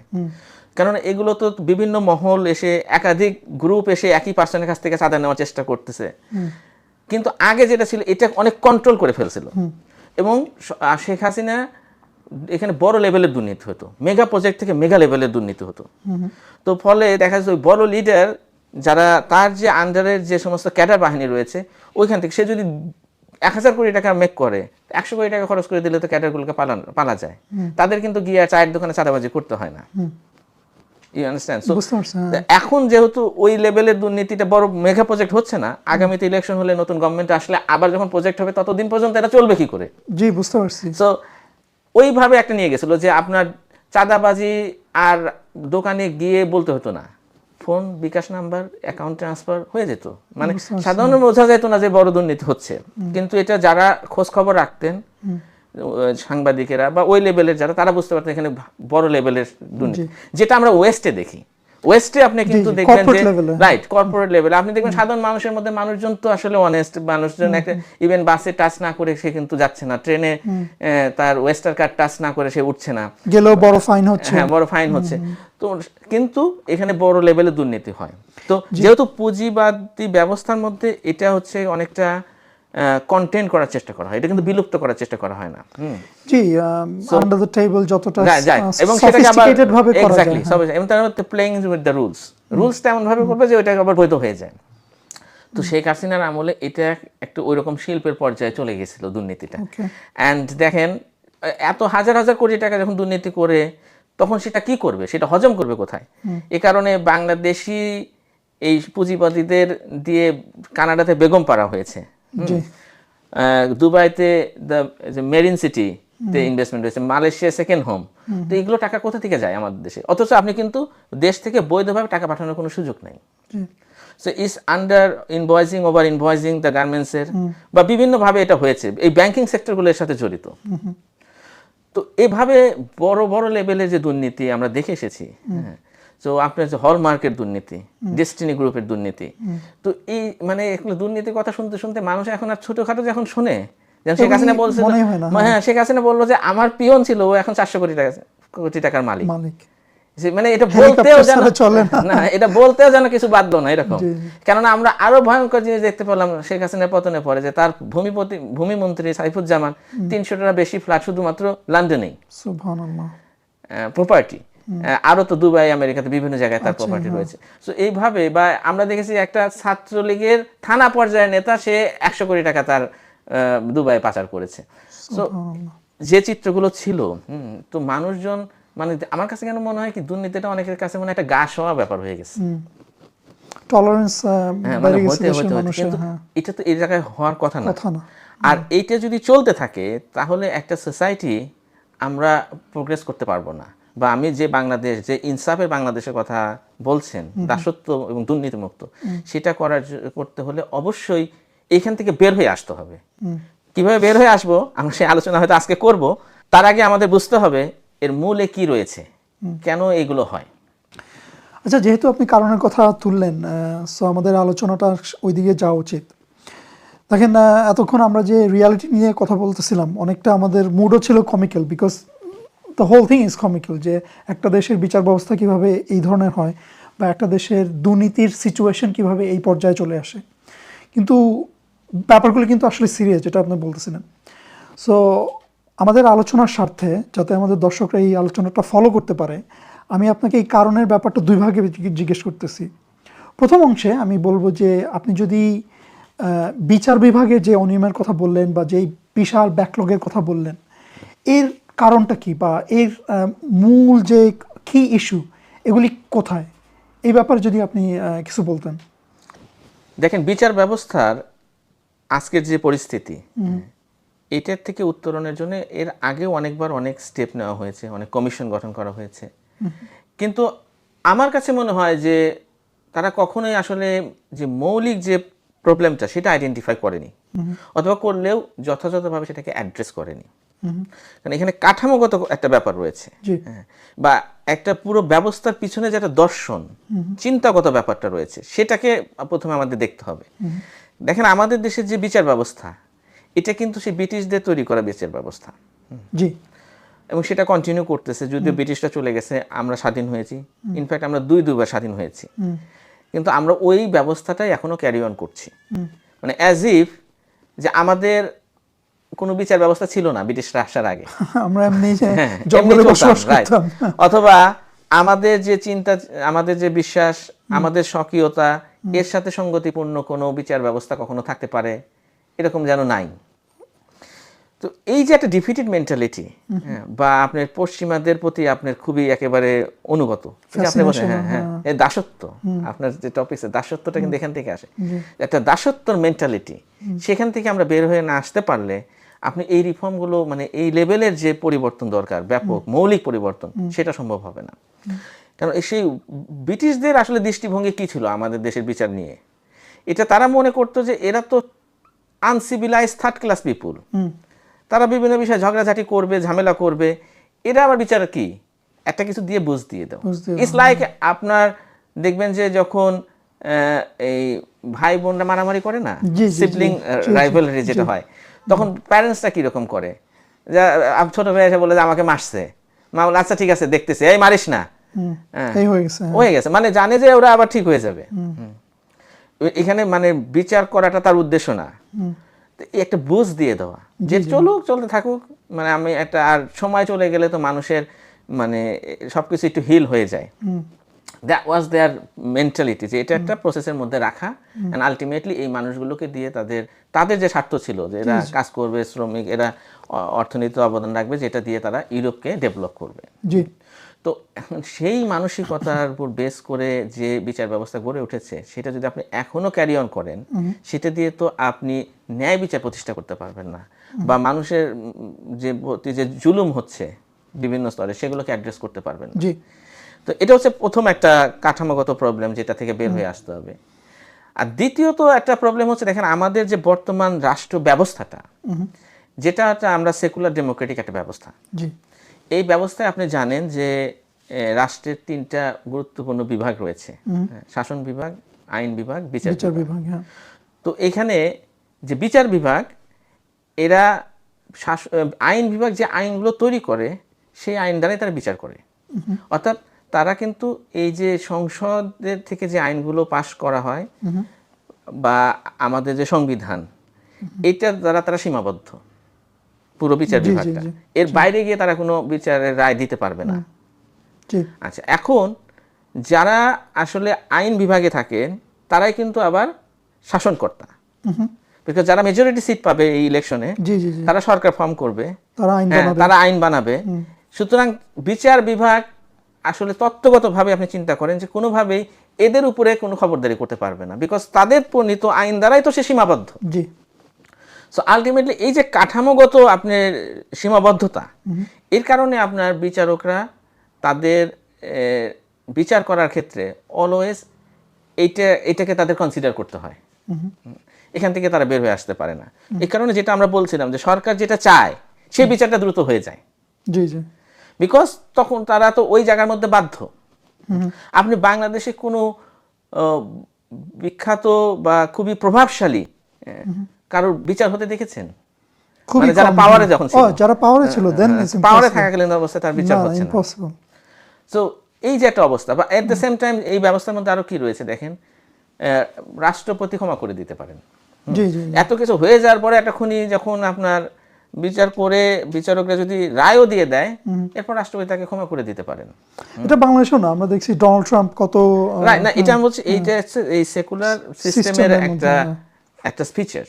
কারণ এগুলো তো বিভিন্ন মহল এসে, একাধিক গ্রুপ এসে একই পার্সনের কাছ থেকে চাঁদা নেওয়ার চেষ্টা করতেছে। কিন্তু আগে যেটা ছিল এটা অনেক কন্ট্রোল করে ফেলছিল, এবং শেখ হাসিনা এখানে বড় লেভেলের দুর্নীতি হতো, মেগা প্রজেক্ট থেকে মেগা লেভেলের দুর্নীতি হতো। তো ফলে দেখা যাচ্ছে ওই বড় লিডার যারা, তার যে আন্ডারের যে সমস্ত ক্যাডার বাহিনী রয়েছে ওইখান থেকে সে যদি 1000 কোটি টাকা মেক করে, 100 কোটি টাকা খরচ করে দিলে তো ক্যাডারগুলোকে পালা যায়, তাদের কিন্তু গিয়ে চায়ের দোকানে চাঁদাবাজি করতে হয় না। You understand? সো এখন যেহেতু ওই লেভেলের দুর্নীতিটা বড় মেগা প্রজেক্ট হচ্ছে না, আগামীতে ইলেকশন হলে নতুন গভর্নমেন্ট আসলে আবার যখন প্রজেক্ট হবে ততদিন পর্যন্ত এটা চলবে কি করে? জি, বুঝতে পারছি। সো ওইভাবে একটা নিয়ে গেছিল যে আপনার চাঁদাবাজি আর দোকানে গিয়ে বলতে হতো না, ফোন, বিকাশ নাম্বার, অ্যাকাউন্ট ট্রান্সফার হয়ে যেত, মানে সাধারণ বোঝা যেত না যে বড় দুর্নীতি হচ্ছে। কিন্তু এটা যারা খোঁজ খবর রাখতেন, সাংবাদিকেরা বা ওই লেভেলের যারা, তারা বুঝতে পারতেন এখানে বড় লেভেলের দুর্নীতি, যেটা আমরা ওয়েস্টে দেখি। ওয়েস্টে আপনি কিন্তু দেখবেন যে রাইট কর্পোরেট লেভেলে আপনি দেখবেন সাধারণ মানুষের মধ্যে মানুষজন তো আসলে অনেস্ট মানুষজন, একটা ইভেন বাসে টাচ না করে সে কিন্তু যাচ্ছে না, ট্রেনে তার ওয়েস্টার কার্ড টাচ না করে সে উঠছে না, গেলেও বড় ফাইন হচ্ছে। হ্যাঁ, বড় ফাইন হচ্ছে। তো কিন্তু এখানে বড় লেভেলে দুর্নীতি হয়। তো যেহেতু পুঁজিবাদী ব্যবস্থার মধ্যে এটা হচ্ছে অনেকটা কন্টেন্ট করার চেষ্টা করা হয়, এটা কিন্তু বিলুপ্ত করার চেষ্টা করা হয় না। জি, আন্ডার দ্য টেবল যতটা এবং সেটাকে আবার সফিস্টিকেটেড ভাবে করা যায়, এবং তার মধ্যে প্লেইং উইথ দ্য রুলসটা এমন ভাবে করবে যে ওইটা আবার বৈধ হয়ে যায়। তো শেখ হাসিনার আমলে এটা একটু ওইরকম শিল্পের পর্যায়ে চলে গেছিল দুর্নীতিটা। অ্যান্ড দেখেন এত হাজার হাজার কোটি টাকা যখন দুর্নীতি করে, তখন সেটা কি করবে, সেটা হজম করবে কোথায়? এ কারণে বাংলাদেশি এই পুঁজিপতিদের দিয়ে কানাডাতে বেগম পাড়া হয়েছে, দুবাইতে মেরিন সিটি তে ইনভেস্টমেন্ট হয়েছে, মালয়েশিয়া সেকেন্ড হোম। তো এগুলো টাকা কোথা থেকে যায় আমাদের দেশে? অথচ আপনি কিন্তু দেশ থেকে বৈধভাবে টাকা পাঠানোর কোনো সুযোগ নেই। So is under invoicing, over invoicing the গার্মেন্টসের, বা বিভিন্নভাবে এটা হয়েছে, এই ব্যাংকিং সেক্টরগুলোর সাথে জড়িত। তো এভাবে বড় বড় লেভেলের যে দুর্নীতি আমরা দেখে এসেছি, তো আপনার যে হলমার্কের দুর্নীতি, ডেস্টিনি গ্রুপের দুর্নীতি, তো এই মানে এগুলো দুর্নীতির কথা শুনতে শুনতে মানুষ এখন আর ছোটখাটো যখন শুনে, যেমন শেখ হাসিনা বলছিল, হ্যাঁ শেখ হাসিনা বললো যে আমার পিয়ন ছিল, ও এখন 400 কোটি টাকার মালিক। মানে এটা বলতেও না, এটা বলতেও যেন কিছু বাধ্য না এরকম। কেননা আমরা আরো ভয়ঙ্কর জিনিস দেখতে পেলাম শেখ হাসিনার পতনের পরে, যে তার ভূমিমন্ত্রী সাইফুজ্জামান 300টার বেশি ফ্ল্যাট শুধুমাত্র লন্ডনেই, সুবহানাল্লাহ, প্রপার্টি। আরো তো দুবাই, আমেরিকাতে বিভিন্ন জায়গায় তার প্রপার্টি রয়েছে। সো এইভাবে, বা আমরা দেখেছি একটা ছাত্রলীগের থানা পর্যায়ের নেতা, সে 100 কোটি টাকা তার দুবাই পাচার করেছে। সো যে চিত্রগুলো ছিল, তো মানুষজন, মানে আমার কাছে কেন মনে হয় কি দুর্নীতিটা অনেকের কাছে মনে একটা গা শোয়া ব্যাপার হয়ে গেছে, টলারেন্স বেড়ে গেছে কিন্তু এটা তো এই জায়গায় হওয়ার কথা না। আর এইটা যদি চলতে থাকে তাহলে একটা সোসাইটি আমরা প্রোগ্রেস করতে পারবো না। বা আমি যে বাংলাদেশ, যে ইনসাফের বাংলাদেশের কথা বলছেন, দাসত্ব এবং দুর্নীতিমুক্ত, সেটা করতে হলে অবশ্যই এইখান থেকে বের হয়ে আসতে হবে। কিভাবে বের হয়ে আসবো আমরা সেই আলোচনা হয়তো আজকে করব। তার আগে আমাদের বুঝতে হবে এর মূলে কি রয়েছে, কেন এগুলো হয়। আচ্ছা, যেহেতু আপনি কারণের কথা তুললেন, সো আমাদের আলোচনাটা ওইদিকে যাওয়া উচিত। দেখেন, এতক্ষণ আমরা যে রিয়ালিটি নিয়ে কথা বলতেছিলাম, অনেকটা আমাদের মুডও ছিল comical, because the whole thing is comical, যে একটা দেশের বিচার ব্যবস্থা কিভাবে এই ধরনের হয়, বা একটা দেশের দুর্নীতির সিচুয়েশন কিভাবে এই পর্যায়ে চলে আসে। কিন্তু ব্যাপারগুলো কিন্তু আসলে সিরিয়াস, যেটা আপনি বলতেছিলেন। সো আমাদের আলোচনার স্বার্থে, যাতে আমাদের দর্শকরা এই আলোচনাটা ফলো করতে পারে, আমি আপনাকে এই কারণের ব্যাপারটা দুই ভাগে জিজ্ঞেস করতেছি। প্রথম অংশে আমি বলবো যে আপনি যদি বিচার বিভাগে যে অনিয়মের কথা বললেন, বা যেই বিশাল ব্যাকলগের কথা বললেন, এর কারণটা কি, বা এর মূল যে কি ইস্যু, এগুলি কোথায়, এই ব্যাপারে যদি আপনি কিছু বলতেন। দেখেন, বিচার ব্যবস্থার আজকের যে পরিস্থিতি, এটার থেকে উত্তরণের জন্য এর আগেও অনেকবার অনেক স্টেপ নেওয়া হয়েছে, অনেক কমিশন গঠন করা হয়েছে। কিন্তু আমার কাছে মনে হয় যে তারা কখনোই আসলে যে মৌলিক যে প্রবলেমটা সেটা আইডেন্টিফাই করেনি, অথবা করলেও যথাযথভাবে সেটাকে অ্যাড্রেস করেনি। কারণ এখানে কাঠামোগত একটা ব্যাপার রয়েছে, বা একটা পুরো ব্যবস্থার পিছনে যে একটা দর্শন, চিন্তাগত ব্যাপারটা রয়েছে, সেটাকে প্রথমে আমাদের দেখতে হবে। দেখেন, আমাদের দেশের যে বিচার ব্যবস্থা, এটা কিন্তু সেই ব্রিটিশদের তৈরি করা বিচার ব্যবস্থা, জি, এবং সেটা কন্টিনিউ করতেছে। যদিও ব্রিটিশরা চলে গেছে, আমরা স্বাধীন হয়েছি, ইনফ্যাক্ট আমরা দুইবার স্বাধীন হয়েছি, কিন্তু আমরা ওই ব্যবস্থাটাই এখনো ক্যারি অন করছি। মানে অ্যাজ ইফ যে আমাদের কোনো বিচার ব্যবস্থা ছিল না ব্রিটিশরা আসার আগে, আমরা এমনি এমনি জঙ্গলে চলতাম, বসবাস right? করতাম। অথবা আমাদের যে চিন্তা, আমাদের যে বিশ্বাস, আমাদের স্বকীয়তা, এর সাথে সঙ্গতিপূর্ণ কোনো বিচার ব্যবস্থা কখনো থাকতে পারে এরকম যেন নাই। তো এই যে একটা ডিফিটেড মেন্টালিটি, বা আপনার পশ্চিমাদের প্রতি আপনার খুবই একেবারে অনুগত, আপনি বলেন এই দাসত্ব, আপনার যে টপিক দাসত্বটা কিন্তু এখান থেকে আসে, একটা দাসত্বর মেন্টালিটি। সেখান থেকে আমরা বের হয়ে না আসতে পারলে আপনি এই রিফর্মগুলো, মানে এই লেভেলের যে পরিবর্তন দরকার, ব্যাপক মৌলিক পরিবর্তন, সেটা সম্ভব হবে না। কারণ সেই ব্রিটিশদের আসলে দৃষ্টিভঙ্গি কি ছিল আমাদের দেশের বিচার নিয়ে, এটা তারা মনে করতো যে এরা তো আনসিভিলাইজ থার্ড ক্লাস পিপুল, তারা বিভিন্ন বিষয়ে ঝগড়াঝাটি করবে, ঝামেলা করবে, এরা আবার বিচার কি একটা কিছু দিয়ে বুঝ দিয়ে দাও। ইটস লাইক আপনার দেখবেন যে যখন এই ভাই বোনরা মারামারি করে না, সিবলিং রাইভালরি যেটা হয়, তখন প্যারেন্টসরা কিরকম করে, যা ছোট ভাই এসে বলে যে আমাকে মারছে, মা বলে আচ্ছা ঠিক আছে দেখতেছি, এই মারিস না, হয়ে গেছে, মানে জানে যে ওরা আবার ঠিক হয়ে যাবে। এখানে মানে বিচার করাটা তার উদ্দেশ্য না, একটা বুঝ দিয়ে দেওয়া যে চলতে থাকুক, মানে আমি একটা, আর সময় চলে গেলে তো মানুষের মানে সবকিছু একটু হিল হয়ে যায়। দ্যাট ওয়াজ দেয়ার মেন্টালিটি, যে এটা একটা প্রসেসের মধ্যে রাখা, এন্ড আলটিমেটলি এই মানুষগুলোকে দিয়ে তাদের যে স্বার্থ ছিল যে এরা কাজ করবে, শ্রমিক, এরা অর্থনীতিতে অবদান রাখবে, যেটা দিয়ে তারা ইউরোপকে ডেভেলপ করবে। তো এখন সেই মানসিকতার উপর বেস করে যে বিচার ব্যবস্থা গড়ে উঠেছে, সেটা যদি আপনি এখনো ক্যারি অন করেন, সেটা দিয়ে তো আপনি ন্যায় বিচার প্রতিষ্ঠা করতে পারবেন না, বা মানুষের যে জুলুম হচ্ছে বিভিন্ন স্তরে, সেগুলোকে অ্যাড্রেস করতে পারবেন না। তো এটা হচ্ছে প্রথম একটা কাঠামোগত প্রবলেম, যেটা থেকে বের হয়ে আসতে হবে। আর দ্বিতীয়ত একটা প্রবলেম হচ্ছে, দেখেন আমাদের যে বর্তমান রাষ্ট্র ব্যবস্থাটা, যেটা আমরা সেকুলার ডেমোক্রেটিক একটা ব্যবস্থা, এই ব্যবস্থায় আপনি জানেন যে রাষ্ট্রের 3টা গুরুত্বপূর্ণ বিভাগ রয়েছে, শাসন বিভাগ, আইন বিভাগ, বিচার বিভাগ। তো এখানে যে বিচার বিভাগ, এরা আইন বিভাগ যে আইনগুলো তৈরি করে, সেই আইন দ্বারাই তারা বিচার করে। অর্থাৎ তারা কিন্তু এই যে সংসদের থেকে যে আইনগুলো পাশ করা হয়, বা আমাদের যে সংবিধান, এইটার দ্বারা তারা সীমাবদ্ধ, পুরো বিচার বিভাগটা। এর বাইরে গিয়ে তারা কোনো বিচারের রায় দিতে পারবে না। আচ্ছা, এখন যারা আসলে আইন বিভাগে থাকেন, তারাই কিন্তু আবার শাসনকর্তা, বিকজ যারা মেজরিটি সিট পাবে এই ইলেকশনে, তারা সরকার ফর্ম করবে, তারা আইন বানাবে। সুতরাং বিচার বিভাগ আসলে তত্ত্বগতভাবে আপনি চিন্তা করেন যে কোনোভাবেই এদের উপরে কোনো খবরদারি করতে পারবে না, বিকজ তাদের প্রণীত আইন দ্বারাই তো সে সীমাবদ্ধ। সো আলটিমেটলি এই যে কাঠামোগত আপনার সীমাবদ্ধতা, এর কারণে আপনার বিচারকরা তাদের বিচার করার ক্ষেত্রে অলওয়েজ এইটাকে তাদের কনসিডার করতে হয়। এখান থেকে তারা বের হয়ে আসতে পারে না। এই কারণে যেটা আমরা বলছিলাম যে সরকার যেটা চায়, সেই বিচারটা দ্রুত হয়ে যায়, বিকজ তখন তারা তো ওই জায়গার মধ্যে বাধ্য। আপনি বাংলাদেশে কোনো বিখ্যাত বা খুবই প্রভাবশালী কারোর বিচার হতে দেখেছেন? মানে যারা পাওয়ারে যখন ছিল, যারা পাওয়ারে ছিল, দেন পাওয়ারে থাকাকালীন অবস্থায় তার বিচার হচ্ছে না। সো এই যে একটা অবস্থা, বা এট দ্য সেম টাইম এই ব্যবস্থার মধ্যে আরো কি রয়েছে দেখেন, রাষ্ট্রপতি ক্ষমা করে দিতে পারেন। এত কিছু হয়ে যাওয়ার পরে একটা খুনি যখন আপনার বিচার করে বিচারকরা যদি রায়ও দিয়ে দেয়, এরপর রাষ্ট্রপতি তাকে ক্ষমা করে দিতে পারেন। এটা বাংলাদেশেও না, আমরা দেখছি ডোনাল্ড ট্রাম্প কত রাইট না, এটা আমি বলছি এইটা এই সেকুলার সিস্টেমের একটা ফিচার।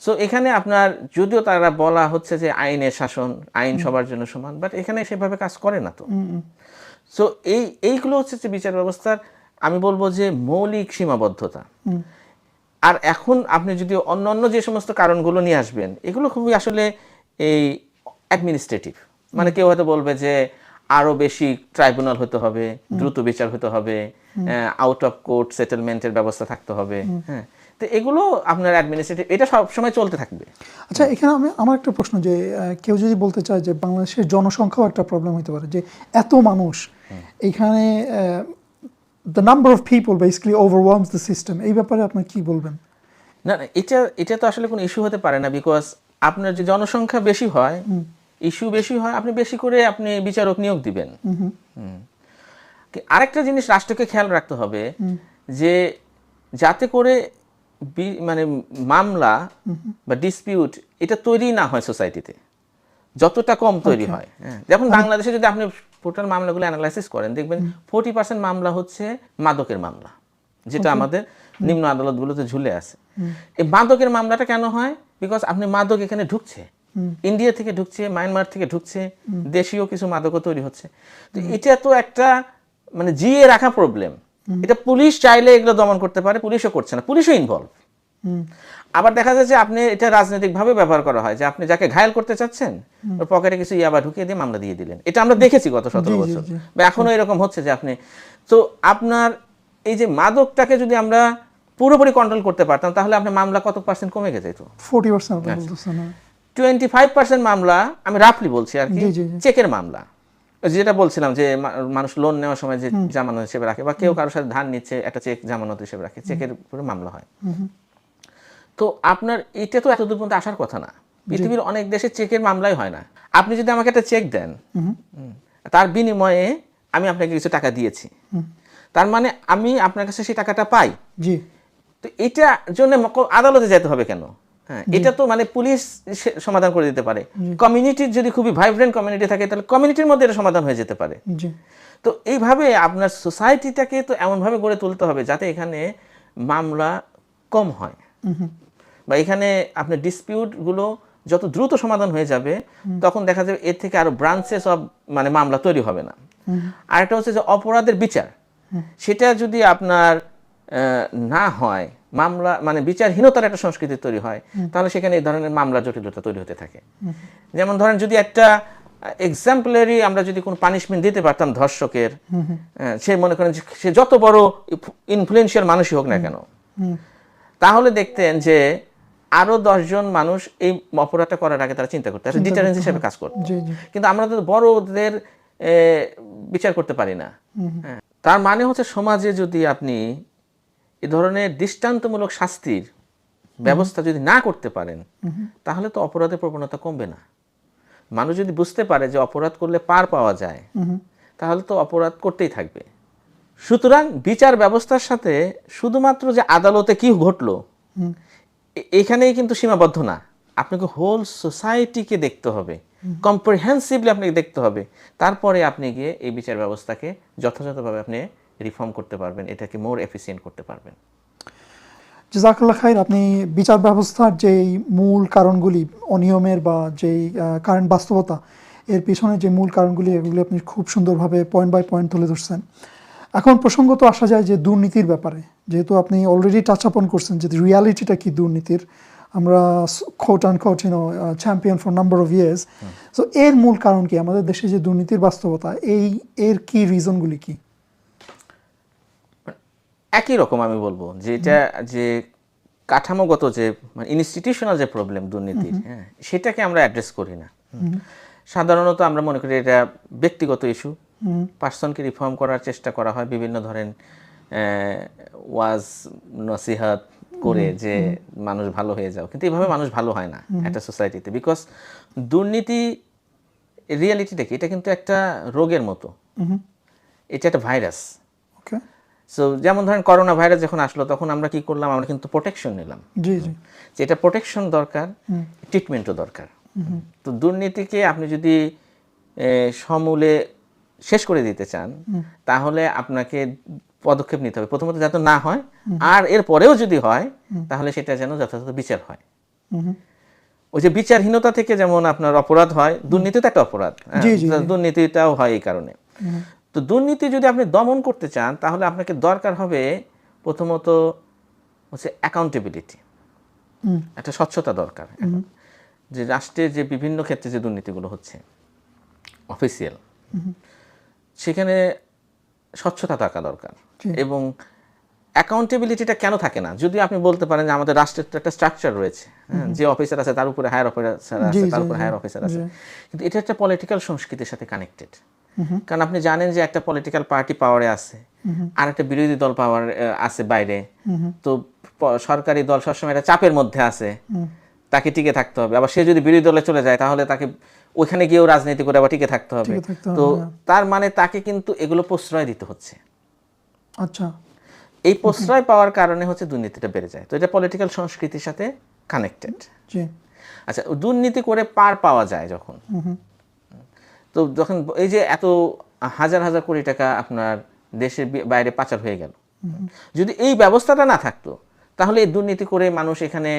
সো এখানে আপনার যদিও তারা বলা হচ্ছে যে আইনের শাসন, আইন সবার জন্য সমান, বাট এখানে সেভাবে কাজ করে না। তো সো এইগুলো হচ্ছে যে বিচার ব্যবস্থার আমি বলবো যে মৌলিক সীমাবদ্ধতা। আর এখন আপনি যদি অন্য যে সমস্ত কারণগুলো নিয়ে আসবেন, এগুলো খুবই আসলে এই অ্যাডমিনিস্ট্রেটিভ, মানে কেউ হয়তো বলবে যে আরো বেশি ট্রাইব্যুনাল হতে হবে, দ্রুত বিচার হতে হবে, আউট অফ কোর্ট সেটেলমেন্টের ব্যবস্থা থাকতে হবে। হ্যাঁ, তো এগুলো আপনার অ্যাডমিনিস্ট্রেটিভ, এটা সব সময় চলতে থাকবে। আচ্ছা, এখানে আমার একটা প্রশ্ন, যে কেউ যদি বলতে চায় যে বাংলাদেশের জনসংখ্যাও একটা প্রবলেম হতে পারে, যে এত মানুষ এখানে, the number of people basically overwhelms the system, এই ব্যাপারে আপনি কি বলবেন? না না, এটা তো আসলে কোনো ইস্যু হতে পারে না, বিকজ আপনার যে জনসংখ্যা বেশি হয়, ইস্যু বেশি হয়, আপনি বেশি করে আপনি বিচারক নিয়োগ দিবেন। আরেকটা জিনিস রাষ্ট্রকে খেয়াল রাখতে হবে, যে যাতে করে মানে মামলা বা ডিসপিউট এটা তৈরি না হয় সোসাইটিতে, যতটা কম তৈরি হয়। যেমন বাংলাদেশে যদি আপনি টোটাল মামলাগুলো অ্যানালাইসিস করেন, দেখবেন 40% মামলা হচ্ছে মাদকের মামলা, যেটা আমাদের নিম্ন আদালতগুলোতে ঝুলে আছে। এই মাদকের মামলাটা কেন হয়? বিকজ আপনি মাদক এখানে ঢুকছে, ইন্ডিয়া থেকে ঢুকছে, মায়ানমার থেকে ঢুকছে, দেশীয় কিছু মাদকও তৈরি হচ্ছে। তো এটা তো একটা মানে জিয়ে রাখা প্রবলেম। এটা পুলিশ চাইলে এগুলো দমন করতে পারে, পুলিশও করছে না, পুলিশও ইনভলভ। আবার দেখা যাচ্ছে আপনি এটা রাজনৈতিকভাবে ব্যবহার করা হয়, যে আপনি যাকে ঘায়েল করতে চাচ্ছেন ওর পকেটে কিছু ইয়াবা ঢুকিয়ে দিয়ে মামলা দিয়ে দিলেন। এটা আমরা দেখেছি গত 17 বছর, বা এখনো এরকম হচ্ছে যে আপনি, তো আপনার এই যে মাদকটাকে যদি আমরা পুরোপুরি কন্ট্রোল করতে পারতাম, তাহলে আপনার মামলা কত পার্সেন্ট কমে গেছে? 40%। 25% মামলা, আমি রাফলি বলছি আর কি, চেকের মামলা, যেটা বলছিলাম যে মানুষ লোন নেওয়ার সময় যে জামানত হিসেবে রাখে, বা কেউ কারোর সাথে ধার নিচ্ছে, একটা চেক জামানত হিসেবে রাখে, চেকের উপরে মামলা হয়। তো আপনার এটা তো এতদূর পর্যন্ত আসার কথা না। পৃথিবীর অনেক দেশে চেকের মামলাই হয় না। আপনি যদি আমাকে একটা চেক দেন, তার বিনিময়ে আমি আপনাকে কিছু টাকা দিয়েছি, তার মানে আমি আপনার কাছে সেই টাকাটা পাই। জি। তো এটার জন্য আদালতে যেতে হবে কেন? হ্যাঁ, এটা তো মানে পুলিশ সমাধান করে দিতে পারে। কমিউনিটির যদি খুবই ভাইব্রেন্ট কমিউনিটি থাকে, তাহলে কমিউনিটির মধ্যে এটা সমাধান হয়ে যেতে পারে। তো এইভাবে আপনার সোসাইটিটাকে তো এমনভাবে গড়ে তুলতে হবে যাতে এখানে মামলা কম হয়, বা এখানে আপনার ডিসপিউটগুলো যত দ্রুত সমাধান হয়ে যাবে, তখন দেখা যাবে এর থেকে আরো ব্রাঞ্চেস অফ মানে মামলা তৈরি হবে না। আরেকটা হচ্ছে যে অপরাধের বিচার, সেটা যদি আপনার না হয়, মামলা মানে বিচারহীনতার একটা সংস্কৃতি তৈরি হয়, তাহলে সেখানে এই ধরনের মামলা জটিলতা তৈরি হতে থাকে। যেমন ধরেন, যদি একটা এক্সাম্পলারি আমরা যদি কোনো পানিশমেন্ট দিতে পারতাম ধর্ষকের, সে মনে করেন সে যত বড় ইনফ্লুয়েন্সিয়াল মানুষই হোক না কেন, তাহলে দেখতেন যে আরো 10 জন মানুষ এই অপরাধটা করার আগে তারা চিন্তা করতে, ডিটারেন্স হিসেবে কাজ করত। কিন্তু আমরা তো বড়দের বিচার করতে পারি না। তার মানে হচ্ছে, সমাজে যদি আপনি এ ধরনের দৃষ্টান্তমূলক শাস্তির ব্যবস্থা যদি না করতে পারেন, তাহলে তো অপরাধের প্রবণতা কমবে না। মানুষ যদি বুঝতে পারে যে অপরাধ করলে পার পাওয়া যায়, তাহলে তো অপরাধ করতেই থাকবে। সুতরাং বিচার ব্যবস্থার সাথে শুধুমাত্র যে আদালতে কি ঘটলো এখানেই কিন্তু সীমাবদ্ধ না, আপনাকে হোল সোসাইটিকে দেখতে হবে, কম্প্রিহেন্সিভলি আপনাকে দেখতে হবে। তারপরে আপনি গিয়ে এই বিচার ব্যবস্থাকে যথাযথভাবে আপনি রিফর্ম করতে পারবেন, এটাকে মোর এফিসিয়েন্ট করতে পারবেন। জাযাকাল্লাহ খাইর। আপনি বিচার ব্যবস্থার যেই মূল কারণগুলি, অনিয়মের বা যেই কারেন্ট বাস্তবতা, এর পিছনে যে মূল কারণগুলি, এগুলি আপনি খুব সুন্দরভাবে পয়েন্ট বাই পয়েন্ট তুলে ধরছেন। এখন প্রসঙ্গত আসা যায় যে দুর্নীতির ব্যাপারে, যেহেতু আপনি অলরেডি টাচ আপন করছেন যে রিয়ালিটিটা কি দুর্নীতির। আমরা quote and quote champion for number of years. So এর মূল কারণ কি? আমাদের দেশে যে দুর্নীতির বাস্তবতা, এর কি রিজনগুলি কি? একই রকম আমি বলবো যে এটা যে কাঠামোগত যে ইনস্টিটিউশনাল যে প্রবলেম দুর্নীতির, হ্যাঁ, সেটাকে আমরা অ্যাড্রেস করি না। সাধারণত আমরা মনে করি এটা ব্যক্তিগত ইস্যু, পার্সনকে রিফর্ম করার চেষ্টা করা হয়, বিভিন্ন ধরেন ওয়াজ নসিহত করে যে মানুষ ভালো হয়ে যাও, কিন্তু এইভাবে মানুষ ভালো হয় না একটা সোসাইটিতে। বিকজ দুর্নীতি রিয়ালিটিটা কি? এটা কিন্তু একটা রোগের মতো, এটা একটা ভাইরাস। সো যেমন ধরেন করোনা ভাইরাস যখন আসলো, তখন আমরা কি করলাম? আমরা কিন্তু প্রোটেকশন নিলাম, যেটা প্রোটেকশন দরকার, ট্রিটমেন্টও দরকার। তো দুর্নীতিকে আপনি যদি সমূলে শেষ করে দিতে চান, তাহলে আপনাকে পদক্ষেপ নিতে হবে, প্রথমত যাতে না হয়, আর এর পরেও যদি হয় তাহলে সেটা যেন যথাযথ বিচার হয়। ওই যে বিচারহীনতা থেকে যেমন আপনার অপরাধ হয়, দুর্নীতি তো একটা অপরাধ, দুর্নীতিটাও হয় এই কারণে। তো দুর্নীতি যদি আপনি দমন করতে চান, তাহলে আপনাকে দরকার হবে প্রথমত হচ্ছে অ্যাকাউন্টেবিলিটি, একটা স্বচ্ছতা দরকার। যে রাষ্ট্রের যে বিভিন্ন ক্ষেত্রে যে দুর্নীতিগুলো হচ্ছে অফিসিয়াল, সেখানে স্বচ্ছতা থাকা দরকার। এবং অ্যাকাউন্টেবিলিটিটা কেন থাকে না? যদি আপনি বলতে পারেন যে আমাদের রাষ্ট্রের তো একটা স্ট্রাকচার রয়েছে, যে অফিসার আছে তার উপরে হায়ার অফিসার আছে, তার উপরে হায়ার অফিসার আছে, কিন্তু এটা একটা পলিটিক্যাল সংস্কৃতির সাথে কানেক্টেড। কারণ আপনি জানেন যে একটা পলিটিক্যাল পার্টি পাওয়ারে আছে, আর একটা বিরোধী দল পাওয়ার আছে বাইরে, তো সরকারি দল সবসময় একটা চাপের মধ্যে আছে, তাকে টিকে থাকতে হবে। আবার সে যদি বিরোধী দলে চলে যায় তাহলে তাকে ওইখানে গিয়েও রাজনীতি করে আবার টিকে থাকতে হবে। তো তার মানে তাকে কিন্তু এগুলো প্রশ্রয় দিতে হচ্ছে। আচ্ছা, এই প্রশ্রয় পাওয়ার কারণে হচ্ছে দুর্নীতিটা বেড়ে যায়। তো এটা পলিটিক্যাল সংস্কৃতির সাথে কানেক্টেড। আচ্ছা, দুর্নীতি করে পার পাওয়া যায় যখন, তো যখন এই যে এত হাজার হাজার কোটি টাকা আপনার দেশের বাইরে পাচার হয়ে গেল, যদি এই ব্যবস্থাটা না থাকতো তাহলে এই দুর্নীতি করে মানুষ এখানে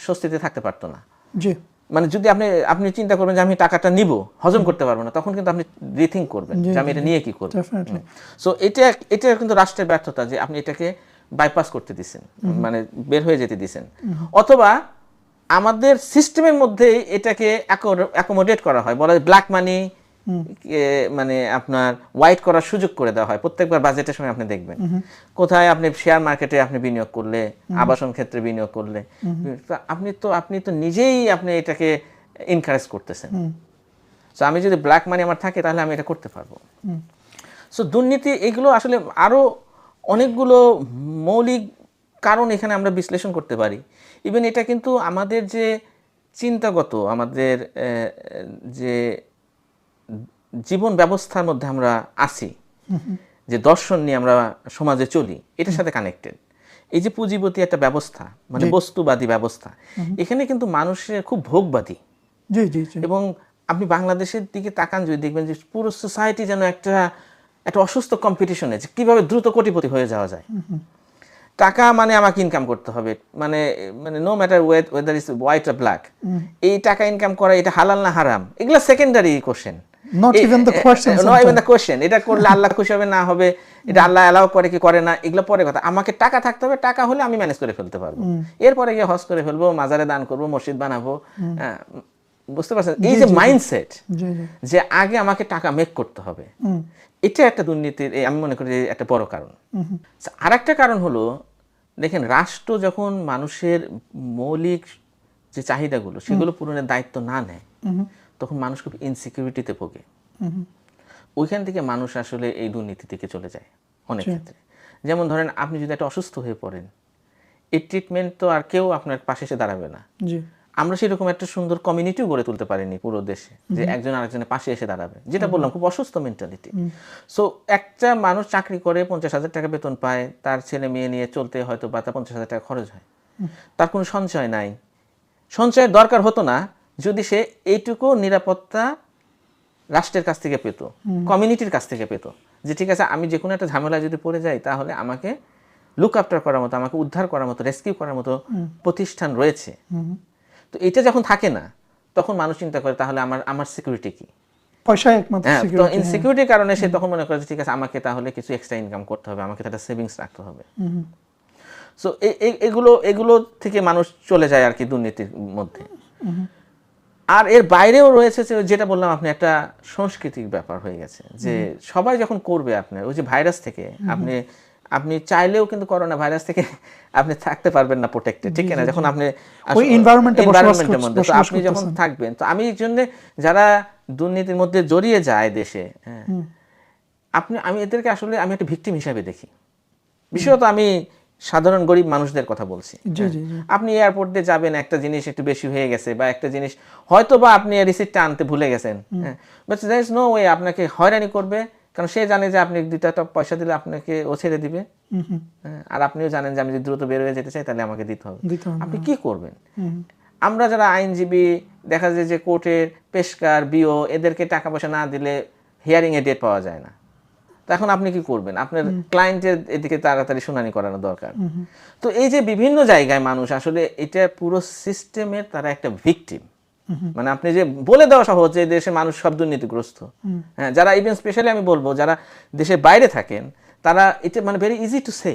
স্বস্তিতে থাকতে পারতো না। মানে যদি আপনি চিন্তা করবেন যে আমি টাকাটা নিব, হজম করতে পারবো না, তখন কিন্তু আপনি রিথিঙ্ক করবেন যে আমি এটা নিয়ে কি করব। সো এটা কিন্তু রাষ্ট্রের ব্যর্থতা যে আপনি এটাকে বাইপাস করতে দিচ্ছেন, মানে বের হয়ে যেতে দিচ্ছেন, অথবা আমাদের সিস্টেমের মধ্যে এটাকে অ্যাকোমোডেট করা হয়, বলা হয় ব্ল্যাক মানি মানে আপনার হোয়াইট করার সুযোগ করে দেওয়া হয়। প্রত্যেকবার বাজেটের সময় আপনি দেখবেন কোথায় আপনি শেয়ার মার্কেটে আপনি বিনিয়োগ করলে, আবাসন ক্ষেত্রে বিনিয়োগ করলে, আপনি তো নিজেই আপনি এটাকে এনকারেজ করতেছেন। সো আমি যদি ব্ল্যাক মানি আমার থাকে তাহলে আমি এটা করতে পারবো। সো দুর্নীতি এগুলো আসলে আরো অনেকগুলো মৌলিক কারণ এখানে আমরা বিশ্লেষণ করতে পারি। ইভেন এটা কিন্তু আমাদের যে চিন্তাগত, আমাদের যে জীবন ব্যবস্থার মধ্যে আমরা আছি, যে দর্শন নিয়ে আমরা সমাজে চলি, এটার সাথে কানেক্টেড। এই যে পুঁজিপতি একটা ব্যবস্থা, মানে বস্তুবাদী ব্যবস্থা, এখানে কিন্তু মানুষের খুব ভোগবাদী। এবং আপনি বাংলাদেশের দিকে তাকান, যদি দেখবেন যে পুরো সোসাইটি যেন একটা অসুস্থ কম্পিটিশনে, যে কিভাবে দ্রুত কোটিপতি হয়ে যাওয়া যায়। টাকা মানে আমাকে ইনকাম করতে হবে, মানে no matter whether is white আর ব্ল্যাক, এই টাকা ইনকাম করা এটা হালাল না হারাম, এগুলো secondary question, not even the question. এটা করলে আল্লাহ খুশি হবে না হবে, এটা আল্লাহ অ্যালাউ করে কি করে না, এগুলো পরে কথা। আমাকে টাকা থাকতে হবে, টাকা হলে আমি ম্যানেজ করে ফেলতে পারবো, এরপরে গিয়ে হজ করে ফেলবো, মাজারে দান করবো, মসজিদ বানাবো। বুঝতে পারছেন এই যে মাইন্ডসেট, যে আগে আমাকে টাকা মেক করতে হবে, এটা একটা দুর্নীতির আমি মনে করি একটা বড় কারণ। আর একটা কারণ হলো, দেখেন রাষ্ট্র যখন মানুষের মৌলিক যে চাহিদাগুলো সেগুলো পূরণের দায়িত্ব না নেয়, তখন মানুষ খুব ইনসিকিউরিটিতে ভোগে। ওইখান থেকে মানুষ আসলে এই দুর্নীতি থেকে চলে যায় অনেক ক্ষেত্রে। যেমন ধরেন আপনি যদি একটা অসুস্থ হয়ে পড়েন, এই ট্রিটমেন্ট তো আর কেউ আপনার পাশে এসে দাঁড়াবে না। আমরা সেরকম একটা সুন্দর কমিউনিটিও গড়ে তুলতে পারিনি পুরো দেশে, যে একজন আরেকজনের পাশে এসে দাঁড়াবে, যেটা বললাম খুব অসুস্থ মেন্টালিটি। সো একটা মানুষ চাকরি করে 50,000 টাকা বেতন পায়, তার ছেলে মেয়ে নিয়ে চলতে হয়তো বা তার 50,000 টাকা খরচ হয়, তার কোনো সঞ্চয় নাই। সঞ্চয়ের দরকার হতো না যদি সে এইটুকু নিরাপত্তা রাষ্ট্রের কাছ থেকে পেত, কমিউনিটির কাছ থেকে পেত, যে ঠিক আছে আমি যে কোনো একটা ঝামেলায় যদি পড়ে যাই তাহলে আমাকে লুক আফটার করার মতো, আমাকে উদ্ধার করার মতো, রেস্কিউ করার মতো প্রতিষ্ঠান রয়েছে। তো এটা যখন থাকে না, তখন মানুষ চিন্তা করে তাহলে আমার সিকিউরিটি কি, পয়সায় একমাত্র সিকিউরিটি। তো ইনসিকিউরিটির কারণে সে তখন মনে করে ঠিক আছে আমাকে তাহলে কিছু এক্সট্রা ইনকাম করতে হবে, আমাকে একটা সেভিংস রাখতে হবে। সো এগুলো থেকে মানুষ চলে যায় আর কি দুর্নীতির মধ্যে। আর এর বাইরেও রয়েছে যেটা বললাম আপনি, একটা সাংস্কৃতিক ব্যাপার হয়ে গেছে, যে সবাই যখন করবে আপনার ওই যে ভাইরাস থেকে, আপনি চাইলেও কিন্তু করোনা ভাইরাস থেকে আপনি থাকতে পারবেন না প্রোটেক্টেড, ঠিক না? যখন আপনি ওই এনভায়রনমেন্টের মধ্যে আপনি যখন থাকবেন, তো আমি এই জন্য যারা দুর্নীতির মধ্যে জড়িয়ে যায় দেশে, আমি এদেরকে আসলে আমি একটা ভিকটিম হিসাবে দেখি। বিশেষত আমি সাধারণ গরিব মানুষদের কথা বলছি। আপনি এয়ারপোর্ট দিয়ে যাবেন, একটা জিনিস একটু বেশি হয়ে গেছে, বা একটা জিনিস হয়তো বা আপনি রিসিপ্টটা আনতে ভুলে গেছেন, but there is no way আপনাকে হয়রানি করবে, কারণ সে জানে যে আপনি 2টা পয়সা দিলে আপনাকে ও ছেড়ে দিবে, আর আপনিও জানেন যে আমি যদি দ্রুত বের হয়ে যেতে চাই তাহলে আমাকে দিতে হবে। আপনি কি করবেন? আমরা যারা আইনজীবী, দেখা যায় যে কোর্টের পেশকার, বিও, এদেরকে টাকা পয়সা না দিলে হিয়ারিং এ ডেট পাওয়া যায় না। তখন আপনি কি করবেন? আপনার ক্লায়েন্টের এদিকে তাড়াতাড়ি শুনানি করানো দরকার। তো এই যে বিভিন্ন জায়গায় মানুষ আসলে এটা পুরো সিস্টেমের তারা একটা ভিকটিম। মানে আপনি যে বলে দেওয়া সহজ যে দেশের মানুষ সব দুর্নীতিগ্রস্ত, হ্যাঁ, যারা ইভেন স্পেশালি আমি বলবো যারা দেশের বাইরে থাকেন, তারা এটা মানে very easy to say,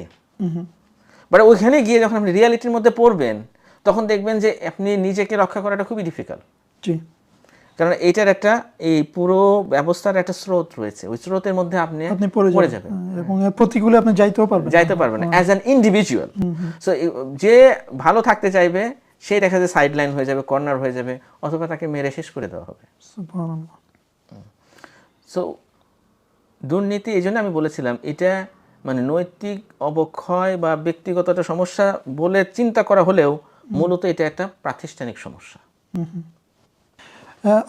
but ওইখানে গিয়ে যখন আপনি রিয়ালিটির মধ্যে পড়বেন, তখন দেখবেন যে আপনি নিজেকে রক্ষা করাটা খুবই ডিফিকাল্ট। হুম। এইটার একটা এই পুরো ব্যবস্থার একটা স্রোত রয়েছে, ওই স্রোতের মধ্যে আপনি পড়ে যাবেন এবং এর প্রতিকূলে আপনি যাইতেও পারবেন না। As an individual. সো যে ভালো থাকতে চাইবে সে দেখা যায় সাইড লাইন হয়ে যাবে, কর্নার হয়ে যাবে, অথবা তাকে মেরে শেষ করে দেওয়া হবে। সুবহানাল্লাহ। সো দুর্নীতি, এই জন্য আমি বলেছিলাম এটা মানে নৈতিক অবক্ষয় বা ব্যক্তিগত একটা সমস্যা বলে চিন্তা করা হলেও মূলত এটা একটা প্রাতিষ্ঠানিক সমস্যা।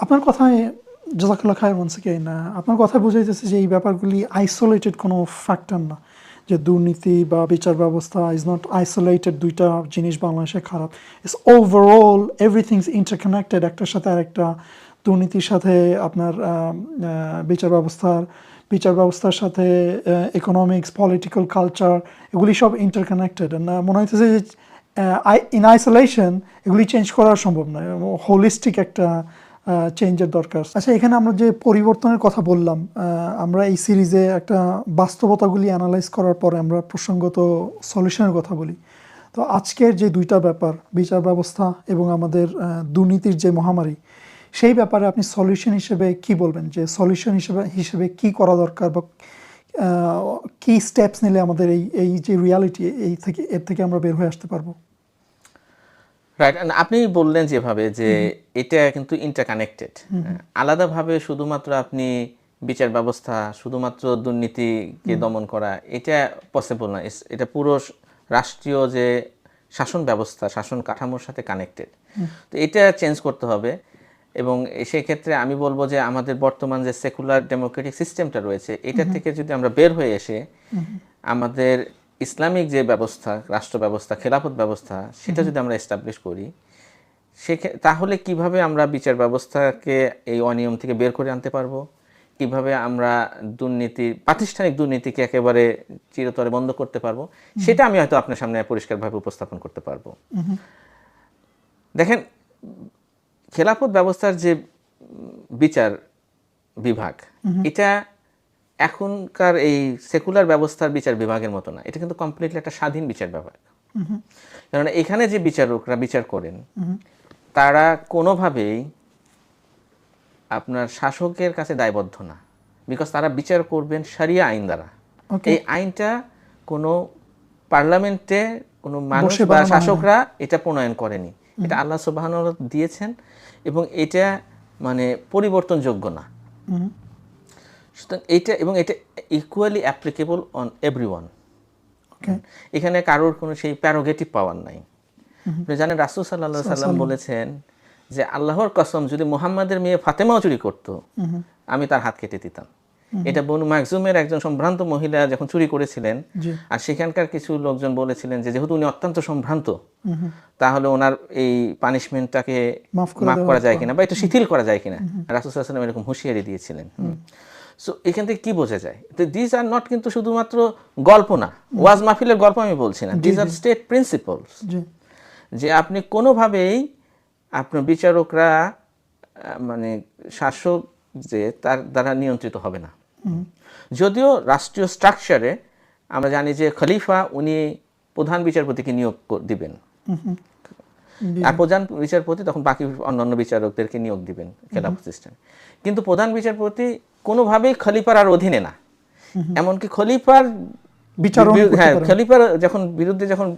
আপনার কথায় জাযাকাল্লাহ খায়ের ওয়ান্স এগেইন, আপনার কথায় বোঝাইতেছে যে এই ব্যাপারগুলি আইসোলেটেড কোনো ফ্যাক্টর না, যে দুর্নীতি বা বিচার ব্যবস্থা ইজ নট আইসোলেটেড দুইটা জিনিস বাংলাদেশে খারাপ। It's overall everything is interconnected, একটার সাথে আরেকটা। দুর্নীতির সাথে আপনার বিচার ব্যবস্থার সাথে ইকোনমিক্স, পলিটিক্যাল কালচার, এগুলি সব ইন্টারকানেক্টেড। মনে হইতেছে যে ইন আইসোলেশন এগুলি চেঞ্জ করা সম্ভব নয়, হোলিস্টিক একটা চেঞ্জের দরকার। আচ্ছা, এখানে আমরা যে পরিবর্তনের কথা বললাম, আমরা এই সিরিজে একটা বাস্তবতাগুলি অ্যানালাইজ করার পরে আমরা প্রসঙ্গত সলিউশনের কথা বলি। তো আজকের যে দুইটা ব্যাপার, বিচার ব্যবস্থা এবং আমাদের দুর্নীতির যে মহামারী, সেই ব্যাপারে আপনি সলিউশন হিসেবে কি বলবেন, যে সলিউশন হিসেবে কি করা দরকার, বা কি স্টেপস নিলে আমাদের এই যে রিয়ালিটি এর থেকে আমরা বের হয়ে আসতে পারবো? রাইট, আপনি বললেন যেভাবে যে এটা কিন্তু ইন্টারকানেক্টেড, আলাদাভাবে শুধুমাত্র আপনি বিচার ব্যবস্থা, শুধুমাত্র দুর্নীতিকে দমন করা এটা পসিবল না। এটা পুরো রাষ্ট্রীয় যে শাসন ব্যবস্থা, শাসন কাঠামোর সাথে কানেক্টেড। তো এটা চেঞ্জ করতে হবে। এবং সেই ক্ষেত্রে আমি বলবো যে আমাদের বর্তমান যে সেকুলার ডেমোক্রেটিক সিস্টেমটা রয়েছে, এটা থেকে যদি আমরা বের হয়ে এসে আমাদের ইসলামিক যে ব্যবস্থা, রাষ্ট্র ব্যবস্থা, খেলাফত ব্যবস্থা, সেটা যদি আমরা এস্টাবলিশ করি, তাহলে কিভাবে আমরা বিচার ব্যবস্থাকে এই অনিয়ম থেকে বের করে আনতে পারবো, কিভাবে আমরা প্রাতিষ্ঠানিক দুর্নীতিকে একেবারে চিরতরে বন্ধ করতে পারবো, সেটা আমি হয়তো আপনার সামনে পরিষ্কারভাবে উপস্থাপন করতে পারবো। দেখেন, খেলাফত ব্যবস্থার যে বিচার বিভাগ, এটা এখনকার এই সেকুলার ব্যবস্থার বিচার বিভাগের মতো না, এটা কিন্তু কমপ্লিটলি একটা স্বাধীন বিচার বিভাগ। কারণ এখানে যে বিচারকরা বিচার করেন তারা কোনোভাবেই আপনার শাসকের কাছে দায়বদ্ধ না, বিকজ তারা বিচার করবেন শরিয়া আইন দ্বারা। এই আইনটা কোনো পার্লামেন্টে কোনো মানুষ বা শাসকরা এটা প্রণয়ন করেনি, এটা আল্লাহ সুবহানাহু ওয়া তাআলা দিয়েছেন, এবং এটা মানে পরিবর্তনযোগ্য না। সুতরাং এটা ইকুয়ালি অ্যাপ্লিকেবল অন এভরিওয়ান। এখানে কারোর কোনো সেই প্যারোগেটিভ পাওয়ার নাই। আপনি জানেন রাসূল সাল্লাল্লাহু আলাইহি সাল্লাম বলেছেন যে আল্লাহর কসম, যদি মুহাম্মাদের মেয়ে ফাতেমাও চুরি করতো আমি তার হাত কেটে দিতাম। এটা বনু মাখজুমের একজন সম্ভ্রান্ত মহিলা যখন চুরি করেছিলেন, আর সেখানকার কিছু লোকজন বলেছিলেন যে যেহেতু উনি অত্যন্ত সম্ভ্রান্ত, তাহলে ওনার এই পানিশমেন্টটাকে মাফ করা যায় কিনা বা একটু শিথিল করা যায় কিনা। রাসূল সাল্লাল্লাহু আলাইহি ওয়াসাল্লাম এরকম হুঁশিয়ারি দিয়েছিলেন। সো এখান থেকে কি বোঝা যায়, দিস আর নট কিন্তু শুধুমাত্র গল্প না, ওয়াজ মাহফিলের গল্প আমি বলছি না, দিস আর স্টেট প্রিন্সিপলস, যে আপনি কোনোভাবেই আপনার বিচারকরা মানে শাসক যে তার দ্বারা নিয়ন্ত্রিত হবে না। যদিও রাষ্ট্রীয় স্ট্রাকচারে আমরা জানি যে খলিফা উনি প্রধান বিচারপতিকে নিয়োগ দিবেন, আর প্রধান বিচারপতি তখন বাকি অন্যান্য বিচারকদেরকে নিয়োগ দিবেন খেলাফত সিস্টেম। কিন্তু প্রধান বিচারপতি কোনোভাবেই খলিফার আর অধীনে না, এমনকি খলিফার যখন বিরুদ্ধে যখন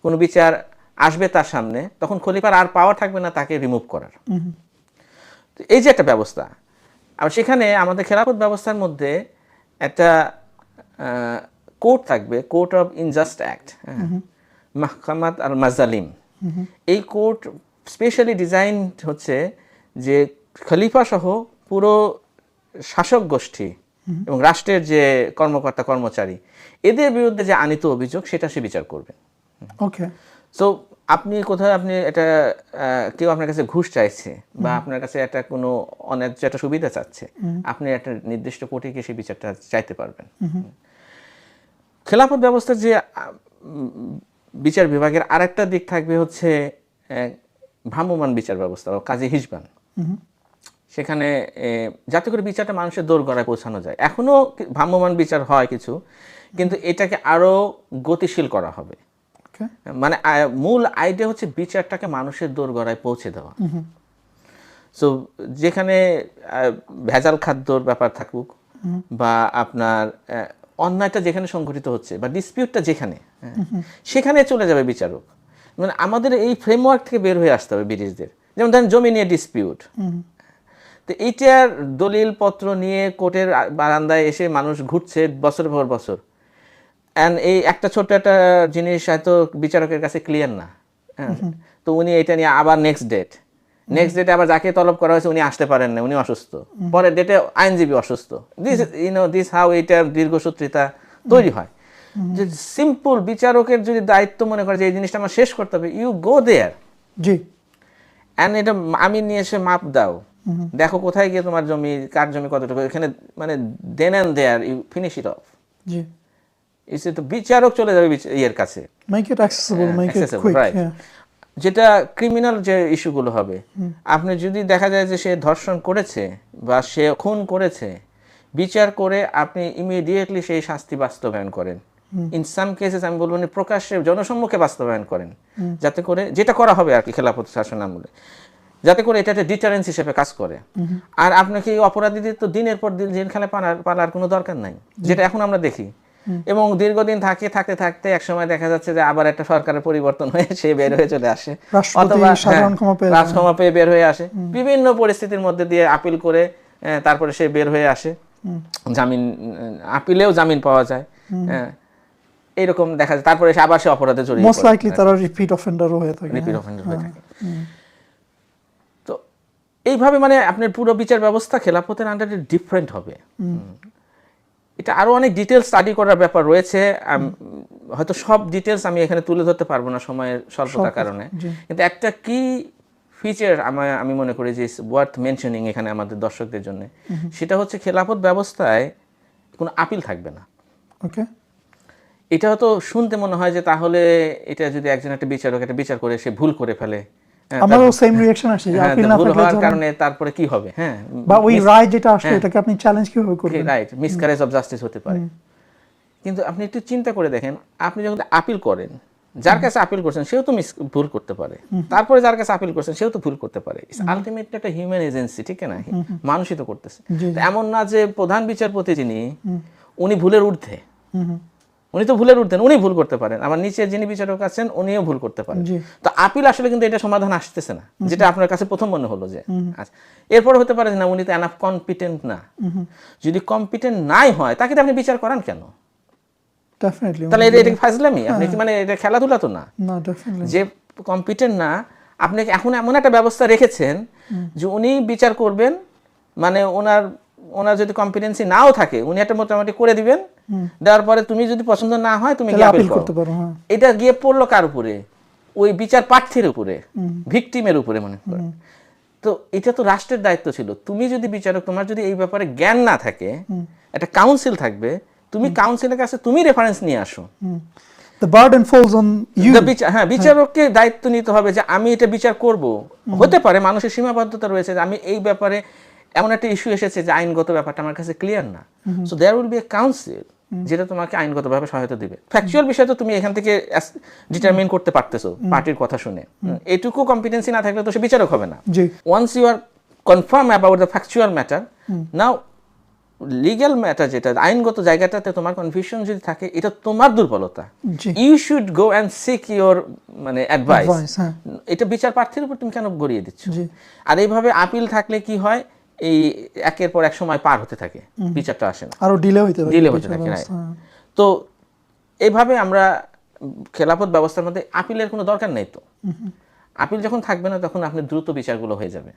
কোনো বিচার আসবে তার সামনে, তখন খলিফার আর পাওয়ার থাকবে না তাকে রিমুভ করার। এই যে একটা ব্যবস্থা, আর সেখানে আমাদের খেলাফত ব্যবস্থার মধ্যে একটা কোর্ট থাকবে, কোর্ট অফ ইনজাস্ট অ্যাক্ট, মাহকামাত আল মাজালিম। এই কোর্ট স্পেশালি ডিজাইন হচ্ছে যে খলিফা সহ পুরো শাসক গোষ্ঠী এবং রাষ্ট্রের যে কর্মকর্তা কর্মচারী, এদের বিরুদ্ধে যে আনিত অভিযোগ সেটা সে বিচার করবে। ওকে, সো আপনি কোথাও আপনি এটা কেউ আপনার কাছে ঘুষ চাইছে বা আপনার কাছে একটা কোনো অন্যায্য একটা সুবিধা চাচ্ছে, আপনি একটা নির্দিষ্ট কোর্টে গিয়ে সেই বিচারটা চাইতে পারবেন। খেলাফত ব্যবস্থার যে বিচার বিভাগের আরেকটা দিক থাকবে হচ্ছে ভ্রাম্যমাণ বিচার ব্যবস্থা বা কাজী হিজবান। সেখানে যাতে করে বিচারটা মানুষের দোরগোড়ায় পৌঁছানো যায়। এখনো ভ্রাম্যমাণ বিচার হয় কিছু, কিন্তু এটাকে আরো গতিশীল করা হবে। মানে মূল আইডিয়া হচ্ছে বিচারটাকে মানুষের দোরগোড়ায় পৌঁছে দেওয়া। সো যেখানে ভেজাল খাদ্যর ব্যাপার থাকুক বা আপনার অন্যায়টা যেখানে সংঘটিত হচ্ছে বা ডিসপিউটটা যেখানে, সেখানে চলে যাবে বিচারক। মানে আমাদের এই ফ্রেমওয়ার্ক থেকে বের হয়ে আসতে হবে ব্রিটিশদের। যেমন ধরেন জমি নিয়ে ডিসপিউট, তো এইটার দলিলপত্র নিয়ে কোর্টের বারান্দায় এসে মানুষ ঘুরছে বছর পর বছর, অ্যান্ড এই একটা ছোট্ট একটা জিনিস হয়তো বিচারকের কাছে ক্লিয়ার না, হ্যাঁ, তো উনি এটা নিয়ে আবার নেক্সট ডেটে আবার যাকে তলব করা হয়েছে উনি আসতে পারেন না, উনি অসুস্থ, পরের ডেটে আইনজীবী অসুস্থ। দিস হাউ এইটার দীর্ঘসূত্রিতা তৈরি হয়। যে সিম্পল বিচারকের যদি দায়িত্ব মনে করে যে এই জিনিসটা আমার শেষ করতে হবে, you go there, G, and এটা আমি নিয়ে এসে মাপ দাও, দেখো কোথায় গিয়ে তোমার জমি, কার জমি কতটুকু, এখানে মানে then and there you finish it off. জি, ইসে তো বিচারক চলে যাবে ইয়ের কাছে, make it accessible, make it accessible, quick. right. যেটা ক্রিমিনাল যে ইস্যুগুলো হবে, আপনি যদি দেখা যায় যে সে ধর্ষণ করেছে বা সে খুন করেছে, বিচার করে আপনি ইমিডিয়েটলি সেই শাস্তি বাস্তবায়ন করেন। ইন সাম কেসেস আমি বলবো প্রকাশ্যে জনসম্মুখে বাস্তবায়ন করেন, যাতে করে যেটা করা হবে আর কি খেলাফত শাসন আমলে, যাতে করে এটা একটা ডিটারেন্স হিসেবে কাজ করে। আর আপনাকে এই অপরাধীদের তো দিনের পর দিন জেলখানায় পালার কোনো দরকার নাই, যেটা এখন আমরা দেখি। এবং দীর্ঘদিন থাকতে থাকতে একসময় দেখা যাচ্ছে যে আবার একটা সরকারের পরিবর্তন হয়ে সে বের হয়ে চলে আসে, অথবা রাজক্ষমা পেয়ে বের হয়ে আসে, বিভিন্ন পরিস্থিতির মধ্যে দিয়ে আপিল করে তারপরে সে বের হয়ে আসে, জামিন আপিলেও জামিন পাওয়া যায়, এইরকম দেখা যায়। তারপরে আবার সে অপরাধে জড়িয়ে মোস্ট লাইকলি তারা রিপিট অফেন্ডারও হয়ে থাকে, তো এইভাবে মানে আপনার পুরো বিচার ব্যবস্থা খেলাফতের আন্ডারে ডিফারেন্ট হবে। এটা আরো অনেক ডিটেলস স্টাডি করার ব্যাপার রয়েছে, হয়তো সব ডিটেলস আমি এখানে তুলে ধরতে পারবো না সময়ের স্বল্পতার কারণে, কিন্তু একটা কি ফিচার আমি মনে করি যে ওয়ার্থ মেনশনিং এখানে আমাদের দর্শকদের জন্য, সেটা হচ্ছে খেলাফত ব্যবস্থায় কোনো আপিল থাকবে না। ওকে, এটা হয়তো শুনতে মনে হয় যে তাহলে এটা যদি একজন একটা বিচারক একটা বিচার করে সে ভুল করে ফেলে, আমারও সেম রিঅ্যাকশন আসে যে আপিল না থাকলে হওয়ার কারণে তারপরে কি হবে, হ্যাঁ, বা ওই রায় যেটা আসলে এটাকে আপনি চ্যালেঞ্জ কিভাবে করবেন, রাইট, মিসক্যারেজ অফ জাস্টিস হতে পারে। কিন্তু আপনি একটু চিন্তা করে দেখেন, আপনি যখন আপিল করেন, যার কাছে আপিল করছেন সেও তো ভুল করতে পারে, তারপরে যার কাছে আপিল করছেন সেও তো ভুল করতে পারে। আলটিমেটলি একটা হিউম্যান এজেন্সি, ঠিক না, মানুষই তো করতেছে। এমন না যে প্রধান বিচারপতি যিনি উনি ভুলের ঊর্ধ্বে, উনি তো ভুলের ঊর্ধ্বে, উনি ভুল করতে পারেন, আমার নিচে যিনি বিচারক আছেন উনিও ভুল করতে পারেন। তো আপিল আসলে কিন্তু এটা সমাধান আসতেছে না, যেটা আপনার কাছে প্রথম মনে হলো যে আচ্ছা, এরপর হতে পারে না উনি তো এনাফ কম্পিটেন্ট না। যদি কম্পিটেন্ট নাই হয় তাকে আপনি বিচার করান কেন? তাহলে এটা ফাজলামি, আপনি মানে এটা খেলাধুলা তো না। যে কম্পিটেন্ট না, আপনি এখন এমন একটা ব্যবস্থা রেখেছেন যে উনি বিচার করবেন, মানে ওনার যদি কম্পিটেন্সি নাও থাকে উনি একটা মোটামুটি করে দিবেন, দেওয়ার পরে তুমি যদি পছন্দ না হয় তুমি আপিল করতে পারো। এটা গিয়ে পড়লো কার উপরে? ওই বিচার প্রার্থীর উপরে, ভিকটিমের উপরে মনে করেন। তো এটা তো রাষ্ট্রের দায়িত্ব ছিল। তুমি যদি বিচারক, তোমার যদি এই ব্যাপারে জ্ঞান না থাকে, একটা কাউন্সিল থাকবে, তুমি কাউন্সিলের কাছে তুমি রেফারেন্স নিয়ে আসো। The burden falls on you. হ্যাঁ, বিচারককে দায়িত্ব নিতে হবে যে আমি এটা বিচার করব। হতে পারে মানুষের সীমাবদ্ধতা রয়েছে, যে আমি এই ব্যাপারে এমন একটা ইস্যু এসেছে যে আইনগত ব্যাপারটা আমার কাছে ক্লিয়ার না, so there will be a council যেটা তোমাকে আইনগতভাবে সহায়তা দিবে। ফ্যাকচুয়াল বিষয় তো তুমি এখান থেকে ডিটারমিন করতে পারতেছো পার্টির কথা শুনে, এটুকু কম্পিটেন্সি না থাকলে তো সে বিচারক হবে না। Once you are confirm about the factual matter, now legal matter যেটা আইনগত জায়গাটাতে তোমার কনফিউশন যদি থাকে, এটা তোমার দুর্বলতা। You should go and seek your মানে অ্যাডভাইস। এটা বিচার প্রার্থীর উপর তুমি কেন গড়িয়ে দিচ্ছ? আর এইভাবে আপিল থাকলে কি হয়, এই একের পর এক সময় পার হতে থাকে, বিচারটা আসে না, আরো ডিলে হতে থাকে। তো এইভাবে আমরা খেলাফত ব্যবস্থার মধ্যে আপিলের কোনো দরকার নেই। তো আপিল যখন থাকবে না তখন আপনি দ্রুত বিচারগুলো হয়ে যাবে।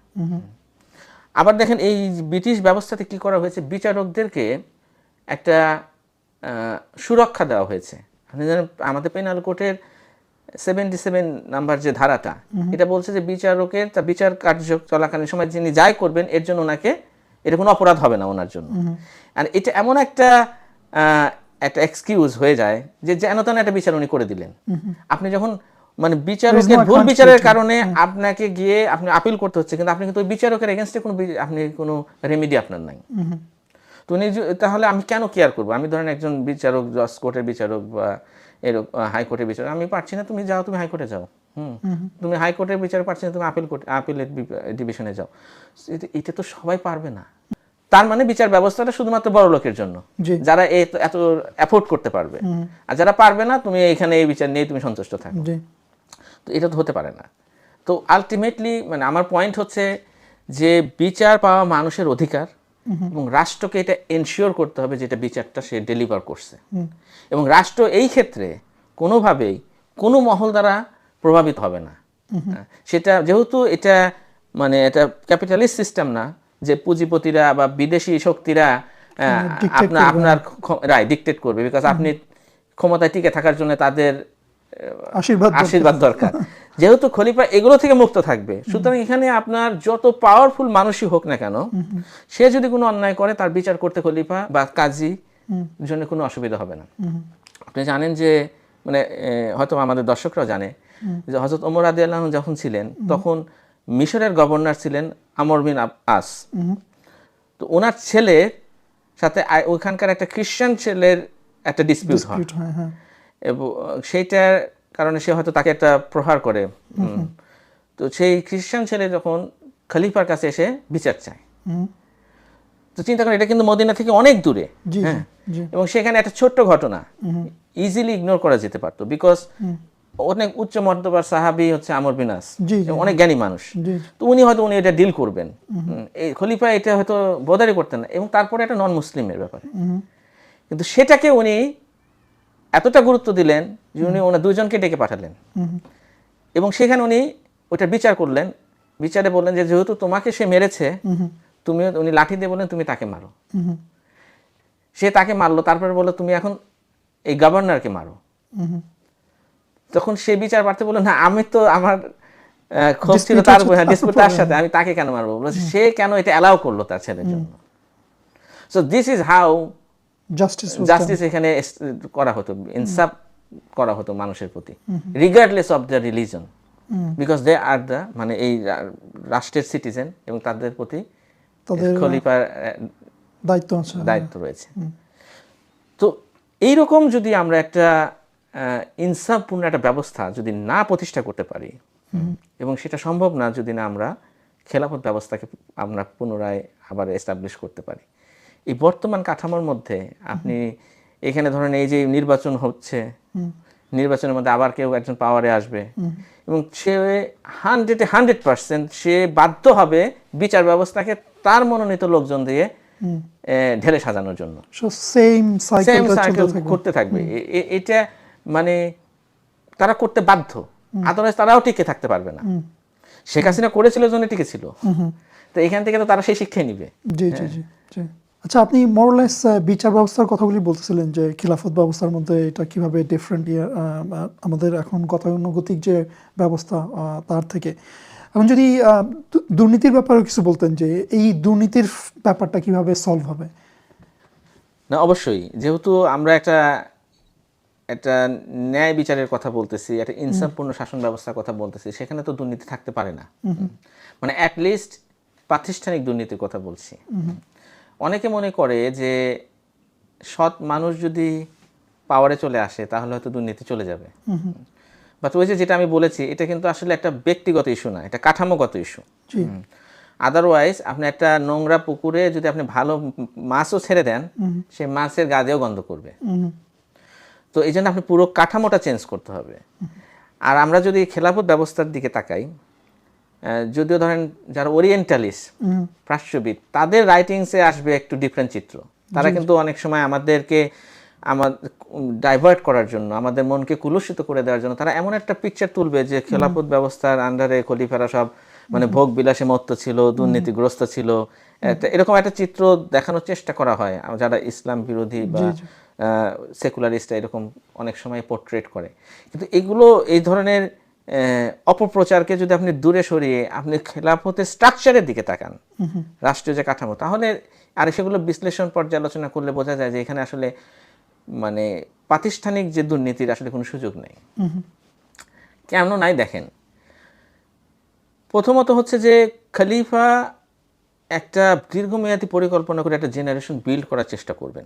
আবার দেখেন এই ব্রিটিশ ব্যবস্থাতে কি করা হয়েছে, বিচারকদেরকে একটা সুরক্ষা দেওয়া হয়েছে। আপনি জানেন আমাদের পেনাল কোর্টের 77 নাম্বার যে ধারাটা, এটা বলছে যে বিচারকের তা বিচার কার্য চলাকালীন সময় যিনি যাই করবেন এর জন্য ওনাকে, এটা কোনো অপরাধ হবে না ওনার জন্য। আর এটা এমন একটা এক্সকিউজ হয়ে যায় যে যেন তেন একটা বিচার উনি করে দিলেন। আপনি যখন মানে বিচারকের ভুল বিচারের কারণে আপনাকে গিয়ে আপনি আপিল করতে হচ্ছে, কিন্তু আপনি কিন্তু ওই বিচারকের এগেনস্টে কোনো রেমেডি আপনার নাই। তো উনি তাহলে আমি কেন কেয়ার করবো? আমি ধরেন একজন বিচারক, জজ কোর্টের বিচারক বা এরকম হাইকোর্টের বিচারক, আমি পারছি না, তুমি যাও, তুমি হাইকোর্টে যাও, তুমি হাইকোর্টের বিচার পাচ্ছ না, তুমি আপিলেট ডিভিশনে যাও। এটা তো সবাই পারবে না। তার মানে বিচার ব্যবস্থাটা শুধুমাত্র বড় লোকের জন্য, যারা এত অ্যাফোর্ড করতে পারবে, আর যারা পারবে না তুমি এখানে এই বিচার নিয়ে তুমি সন্তুষ্ট থাকো। তো এটা তো হতে পারে না। তো আলটিমেটলি মানে আমার পয়েন্ট হচ্ছে যে বিচার পাওয়া মানুষের অধিকার, এবং রাষ্ট্রকে এটা এনশিওর করতে হবে যেটা বিচারটা সে ডেলিভার করছে, এবং রাষ্ট্র এই ক্ষেত্রে কোনোভাবেই কোনো মহল দ্বারা প্রভাবিত হবে না। সেটা যেহেতু এটা মানে এটা ক্যাপিটালিস্ট সিস্টেম না যে পুঁজিপতিরা বা বিদেশি শক্তিরা আপনার রায় ডিকটেট করবে, বিকজ আপনি ক্ষমতায় টিকে থাকার জন্য তাদের আশীর্বাদ দরকার। যেহেতু খলিফা এগুলো থেকে মুক্ত থাকবে, সুতরাং এখানে আপনার যত পাওয়ারফুল মানুষই হোক না কেন, সে যদি কোনো অন্যায় করে তার বিচার করতে খলিফা বা কাজী জন্য কোনো অসুবিধা হবে না। আপনি জানেন যে মানে হয়তো আমাদের দর্শকরাও জানে যে হযরত ওমর রাদিয়াল্লাহু আনহু যখন ছিলেন তখন মিশরের গভর্নর ছিলেন আমর বিন আস। তো ওনার ছেলের সাথে ওইখানকার একটা খ্রিস্টান ছেলের একটা ডিসপিউট হয়, এবং সেইটার কারণে সে হয়তো তাকে একটা প্রহার করে। তো সেই খ্রিস্টান ছেলে যখন খলিফার কাছে এসে বিচার চায়, তো চিন্তা করেন এটা কিন্তু মদিনা থেকে অনেক দূরে, হ্যাঁ, এবং সেখানে একটা ছোট্ট ঘটনা ইজিলি ইগনোর করা যেতে পারতো, বিকজ অনেক উচ্চ মর্যাদার সাহাবী হচ্ছে আমর বিন আস, অনেক জ্ঞানী মানুষ। তো উনি এটা ডিল করবেন, এই খলিফা এটা হয়তো বোদারি করতেন না, এবং তারপরে একটা নন মুসলিমের ব্যাপারে। কিন্তু সেটাকে উনি এতটা গুরুত্ব দিলেন যে উনি ওনার দুজনকে ডেকে পাঠালেন, এবং সেখানে উনি ওইটা বিচার করলেন। বিচারে বললেন যে যেহেতু তোমাকে সে মেরেছে, উনি লাঠি দিয়ে বললেন তুমি তাকে মারো। সে তাকে মারলো, তারপরে বললো তুমি এখন এই গভর্নরকে মারো। তখন সে বিচার পারতে বললো না, আমি তো আমার ক্ষোভ ছিল তার ডিসপিউট তার সাথে, আমি তাকে কেন মারবো? সে কেন এটা অ্যালাউ করলো তার ছেলের জন্য? So this is how justice এখানে করা হতো, ইনসাফ করা হতো মানুষের প্রতি, regardless of the religion, because they are the মানে এই রাষ্ট্রের সিটিজেন, এবং তাদের প্রতি খলিফার দায়িত্ব রয়েছে। তো এইরকম যদি আমরা একটা ইনসাফপূর্ণ একটা ব্যবস্থা যদি না প্রতিষ্ঠা করতে পারি, এবং সেটা সম্ভব না যদি না আমরা খেলাফত ব্যবস্থাকে আমরা পুনরায় আবার এস্টাবলিশ করতে পারি। এই বর্তমান কাঠামোর মধ্যে আপনি এখানে ধরেন এই যে নির্বাচন হচ্ছে, নির্বাচনের মধ্যে আবার কেউ একজন পাওয়ারে আসবে, এবং সে 100% সে বাধ্য হবে বিচার ব্যবস্থাকে তার মনোনীত লোকজন দিয়ে ঢেলে সাজানোর জন্য, সেম সাইকেল করতে থাকবে। এটা মানে তারা করতে বাধ্য, আদারওয়াইজ তারাও টিকে থাকতে পারবে না। শেখ হাসিনা করেছিল জন্য টিকে ছিল, তো এখান থেকে তো তারা সেই শিক্ষাই নিবে। আচ্ছা, আপনি মোরলেস বিচার ব্যবস্থার কথাগুলি বলতেছিলেন যে খিলাফত ব্যবস্থার মধ্যে এটা কিভাবে ডিফারেন্ট আমাদের এখন গতানুগতিক যে ব্যবস্থা তার থেকে। এখন যদি দুর্নীতির ব্যাপারে কিছু বলতেন যে এই দুর্নীতির ব্যাপারটা কিভাবে সলভ হবে? না, অবশ্যই, যেহেতু আমরা একটা ন্যায় বিচারের কথা বলতেছি, একটা ইনসাফপূর্ণ শাসন ব্যবস্থার কথা বলতেছি, সেখানে তো দুর্নীতি থাকতে পারে না। মানে অ্যাটলিস্ট প্রাতিষ্ঠানিক দুর্নীতির কথা বলছি। অনেকে মনে করে যে সৎ মানুষ যদি পাওয়ারে চলে আসে তাহলে হয়তো দুর্নীতি চলে যাবে, বাট ওই যেটা আমি বলেছি এটা কিন্তু আসলে একটা ব্যক্তিগত ইস্যু না, এটা কাঠামোগত ইস্যু। আদারওয়াইজ আপনি একটা নোংরা পুকুরে যদি আপনি ভালো মাছও ছেড়ে দেন, সেই মাছের গাদেও গন্ধ করবে। তো এই জন্য আপনি পুরো কাঠামোটা চেঞ্জ করতে হবে। আর আমরা যদি খেলাফত ব্যবস্থার দিকে তাকাই, যদিও ধরেন যারা ওরিয়েন্টালিস্ট প্রাচ্যবিদ, তাদের রাইটিংসে আসবে একটু ডিফারেন্ট চিত্র। তারা কিন্তু অনেক সময় আমাদেরকে ডাইভার্ট করার জন্য, আমাদের মনকে কুলুষিত করে দেওয়ার জন্য তারা এমন একটা পিকচার তুলবে যে খেলাফত ব্যবস্থার আন্ডারে খলিফারা সব মানে ভোগ বিলাসে মত্ত ছিল, দুর্নীতিগ্রস্ত ছিল, এরকম একটা চিত্র দেখানোর চেষ্টা করা হয়। যারা ইসলাম বিরোধী বা সেকুলারিস্টরা এরকম অনেক সময় পোর্ট্রেট করে। কিন্তু এগুলো এই ধরনের অপপ্রচারকে যদি আপনি দূরে সরিয়ে আপনি খেলাফতের স্ট্রাকচারের দিকে তাকান, রাষ্ট্রীয় যে কাঠামো, তাহলে আর সেগুলো বিশ্লেষণ পর্যালোচনা করলে বোঝা যায় যে এখানে আসলে মানে প্রাতিষ্ঠানিক যে দুর্নীতির আসলে কোনো সুযোগ নেই। কেন নাই দেখেন, প্রথমত হচ্ছে যে খলিফা একটা দীর্ঘমেয়াদী পরিকল্পনা করে একটা জেনারেশন বিল্ড করার চেষ্টা করবেন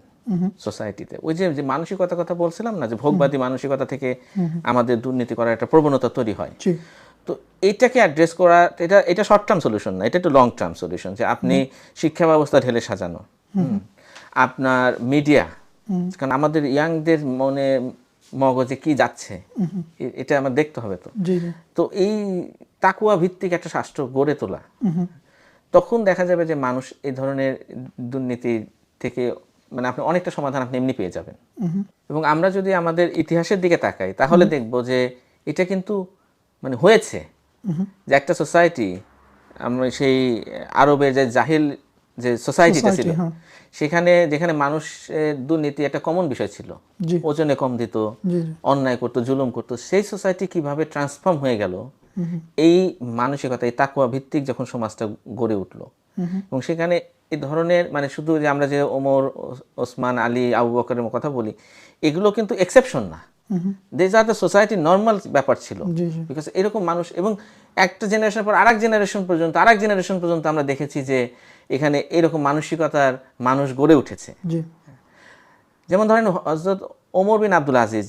সোসাইটিতে। ওই যে যে মানসিকতার কথা বলছিলাম না, যে ভোগবাদী মানসিকতা থেকে আমাদের দুর্নীতি করার একটা প্রবণতা তৈরি হয়। জি তো এইটাকে অ্যাড্রেস করা, এটা শর্ট টার্ম সলিউশন না, এটা একটু লং টার্ম সলিউশন। যে আপনি শিক্ষা ব্যবস্থা ঢেলে সাজানো, আপনার মিডিয়া, কারণ আমাদের ইয়াংদের মগজে কি যাচ্ছে এটা আমার দেখতে হবে। তো জি জি তো এই তাকুয়া ভিত্তিক একটা রাষ্ট্র গড়ে তোলা, তখন দেখা যাবে যে মানুষ এই ধরনের দুর্নীতি থেকে মানে আপনি অনেকটা সমাধান আপনি এমনি পেয়ে যাবেন। এবং আমরা যদি আমাদের ইতিহাসের দিকে তাকাই তাহলে দেখব যে এটা কিন্তু মানে হয়েছে, যে একটা সোসাইটি, আমরা সেই আরবের যে জাহিল যে সোসাইটিটা ছিল, হ্যাঁ। সেখানে যেখানে মানুষের দুর্নীতি একটা কমন বিষয় ছিল, জি ওজনে কম দিত, জি অন্যায় করতো, জুলুম করতো, সেই সোসাইটি কিভাবে ট্রান্সফর্ম হয়ে গেল এই মানসিকতা, এই তাকওয়া ভিত্তিক যখন সমাজটা গড়ে উঠলো। এবং সেখানে এই ধরনের মানে শুধু যে আমরা যে ওমর, ওসমান, আলী, আবু বকরের কথা বলি, এগুলো কিন্তু এক্সেপশন না, this are the society normal ব্যাপার ছিল। জি জি বিকজ এরকম মানুষ, এবং একটা জেনারেশন পর আরেক জেনারেশন পর্যন্ত আমরা দেখেছি যে এখানে এরকম মানসিকতার মানুষ গড়ে উঠেছে। জি যেমন ধরেন হযরত ওমর বিন আব্দুল আজিজ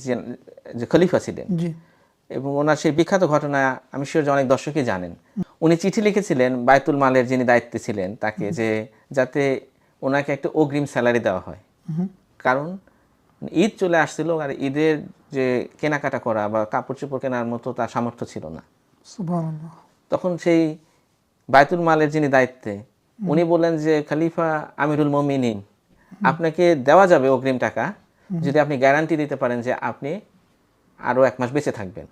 যে খলিফা ছিলেন, জি এবং ওনার সেই বিখ্যাত ঘটনা আমি শিওর যে অনেক দর্শকই জানেন। উনি চিঠি লিখেছিলেন বায়তুল মালের যিনি দায়িত্বে ছিলেন তাকে, যে যাতে ওনাকে একটা অগ্রিম স্যালারি দেওয়া হয়। কারণ ঈদ চলে আসছিল, আর ঈদের যে কেনাকাটা করা বা কাপড় চোপড় কেনার মতো তার সামর্থ্য ছিল না। সুবহানাল্লাহ। তখন সেই বায়তুল মালের যিনি দায়িত্বে, উনি বললেন যে খলিফা আমিরুল মুমিনিন, আপনাকে দেওয়া যাবে অগ্রিম টাকা যদি আপনি গ্যারান্টি দিতে পারেন যে আপনি আরো 1 মাস বেঁচে থাকবেন।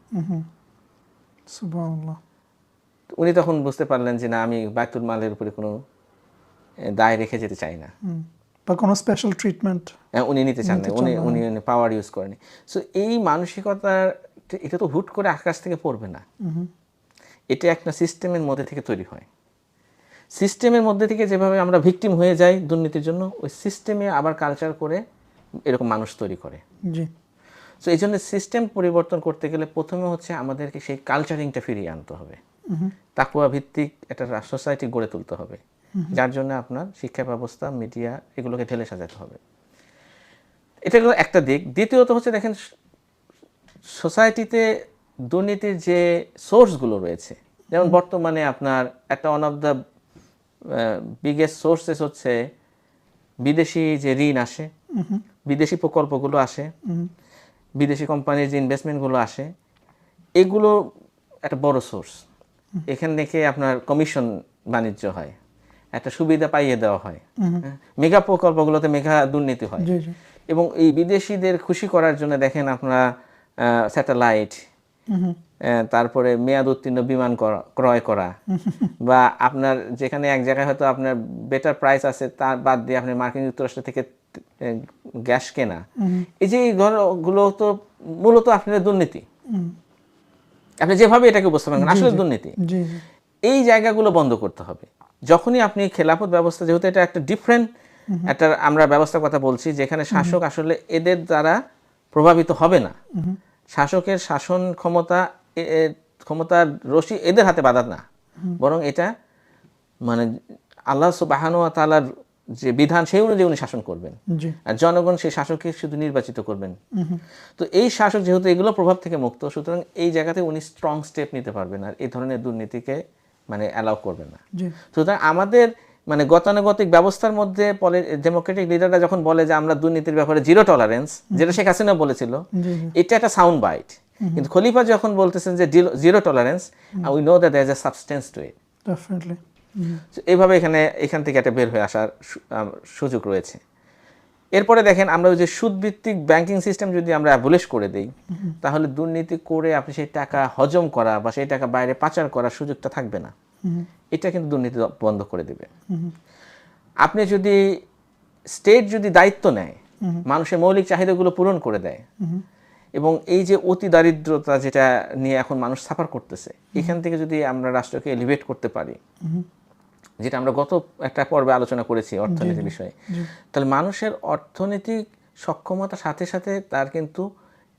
সুবহানাল্লাহ। উনি তখন বুঝতে পারলেন যে না, আমি বায়তুল মালের উপরে কোনো দায় রেখে যেতে চাই না, বা কোনো স্পেশাল ট্রিটমেন্ট উনি নিতে চান না, উনি পাওয়ার ইউজ করেনি। সো এই মানসিকতা, এটা তো হুট করে আকাশ থেকে পড়বে না, এটা একটা সিস্টেমের মধ্যে থেকে তৈরি হয়। সিস্টেমের মধ্যে থেকে যেভাবে আমরা ভিকটিম হয়ে যাই দুর্নীতির জন্য, ওই সিস্টেমে আবার কালচার করে এরকম মানুষ তৈরি করে। জি সো এই জন্য সিস্টেম পরিবর্তন করতে গেলে প্রথমে হচ্ছে আমাদেরকে সেই কালচারিংটা ফিরিয়ে আনতে হবে, তাকওয়া ভিত্তিক একটা সোসাইটি গড়ে তুলতে হবে, যার জন্য আপনার শিক্ষা ব্যবস্থা, মিডিয়া, এগুলোকে ঢেলে সাজাতে হবে। এটা হলো একটা দিক। দ্বিতীয়ত হচ্ছে দেখেন, সোসাইটিতে দুর্নীতির যে সোর্সগুলো রয়েছে, যেমন বর্তমানে আপনার একটা one of the biggest sources হচ্ছে বিদেশি যে ঋণ আসে, বিদেশি প্রকল্পগুলো আসে, বিদেশি কোম্পানির যে ইনভেস্টমেন্টগুলো আসে, এগুলো একটা বড় সোর্স। এখান থেকে আপনার কমিশন বাণিজ্য হয়, একটা সুবিধা পাইয়ে দেওয়া হয়, মেগা প্রকল্পগুলোতে মেগা দুর্নীতি হয়। জি জি এবং এই বিদেশিদের খুশি করার জন্য দেখেন আপনারা স্যাটেলাইট, তারপরে মেয়াদ উত্তীর্ণ বিমান ক্রয় করা, বা আপনার যেখানে এক জায়গায় হয়তো আপনার বেটার প্রাইস আছে তার বাদ দিয়ে আপনি মার্কিন যুক্তরাষ্ট্র থেকে গ্যাস কেনা, এই যে এইগুলো তো মূলত আপনার দুর্নীতি। আপনি যেভাবে এটাকে উপস্থাপন করেন আসলে দুর্নীতি। জি এই জায়গাগুলো বন্ধ করতে হবে। যখনই আপনি খেলাফত ব্যবস্থা, যেহেতু এটা একটা ডিফারেন্ট একটা আমরা ব্যবস্থার কথা বলছি, যেখানে শাসক আসলে এদের দ্বারা প্রভাবিত হবে না, শাসকের শাসন ক্ষমতার রশি এদের হাতে বাঁধা না, বরং এটা মানে আল্লাহ সুবহানাহু ওয়া তাআলার যে বিধান সেই অনুযায়ী উনি শাসন করবেন, জি আর জনগণ সেই শাসককে শুধু নির্বাচিত করবেন। তো এই শাসক যেহেতু এগুলো প্রভাব থেকে মুক্ত, সুতরাং এই জায়গাতে উনি স্ট্রং স্টেপ নিতে পারবেন, আর এই ধরনের দুর্নীতিকে মানে অ্যালাউ করবেন না। জি সুতরাং আমাদের মানে গতানুগতিক ব্যবস্থার মধ্যে ডেমোক্রেটিক লিডাররা যখন বলে যে আমরা দুর্নীতির ব্যাপারে জিরো টলারেন্স, যেটা শেখ হাসিনা বলেছিল, জি এটা একটা সাউন্ড বাইট। কিন্তু খলিফা যখন বলতেছেন যে zero tolerance, we know that there is a substance to it. Definitely. এইভাবে এখান থেকে একটা বের হয়ে আসার সুযোগ রয়েছে। এরপরে দেখেন, আমরা ওই যে সুদভিত্তিক ব্যাংকিং সিস্টেম যদি আমরা অ্যাবলিশ করে দিই, তাহলে দুর্নীতি করে আপনি সেই টাকা হজম করা বা সেই টাকা বাইরে পাচার করার সুযোগটা থাকবে না। এটা কিন্তু দুর্নীতি বন্ধ করে দেবে। আপনি যদি স্টেট যদি দায়িত্ব নেয়, মানুষের মৌলিক চাহিদাগুলো পূরণ করে দেয়, এবং এই যে অতি দারিদ্রতা যেটা নিয়ে এখন মানুষ সাফার করতেছে, এখান থেকে যদি আমরা রাষ্ট্রকে এলিভেট করতে পারি, যেটা আমরা গত একটা পর্বে আলোচনা করেছি অর্থনীতির বিষয়ে, তাহলে মানুষের অর্থনৈতিক সক্ষমতার সাথে সাথে তার কিন্তু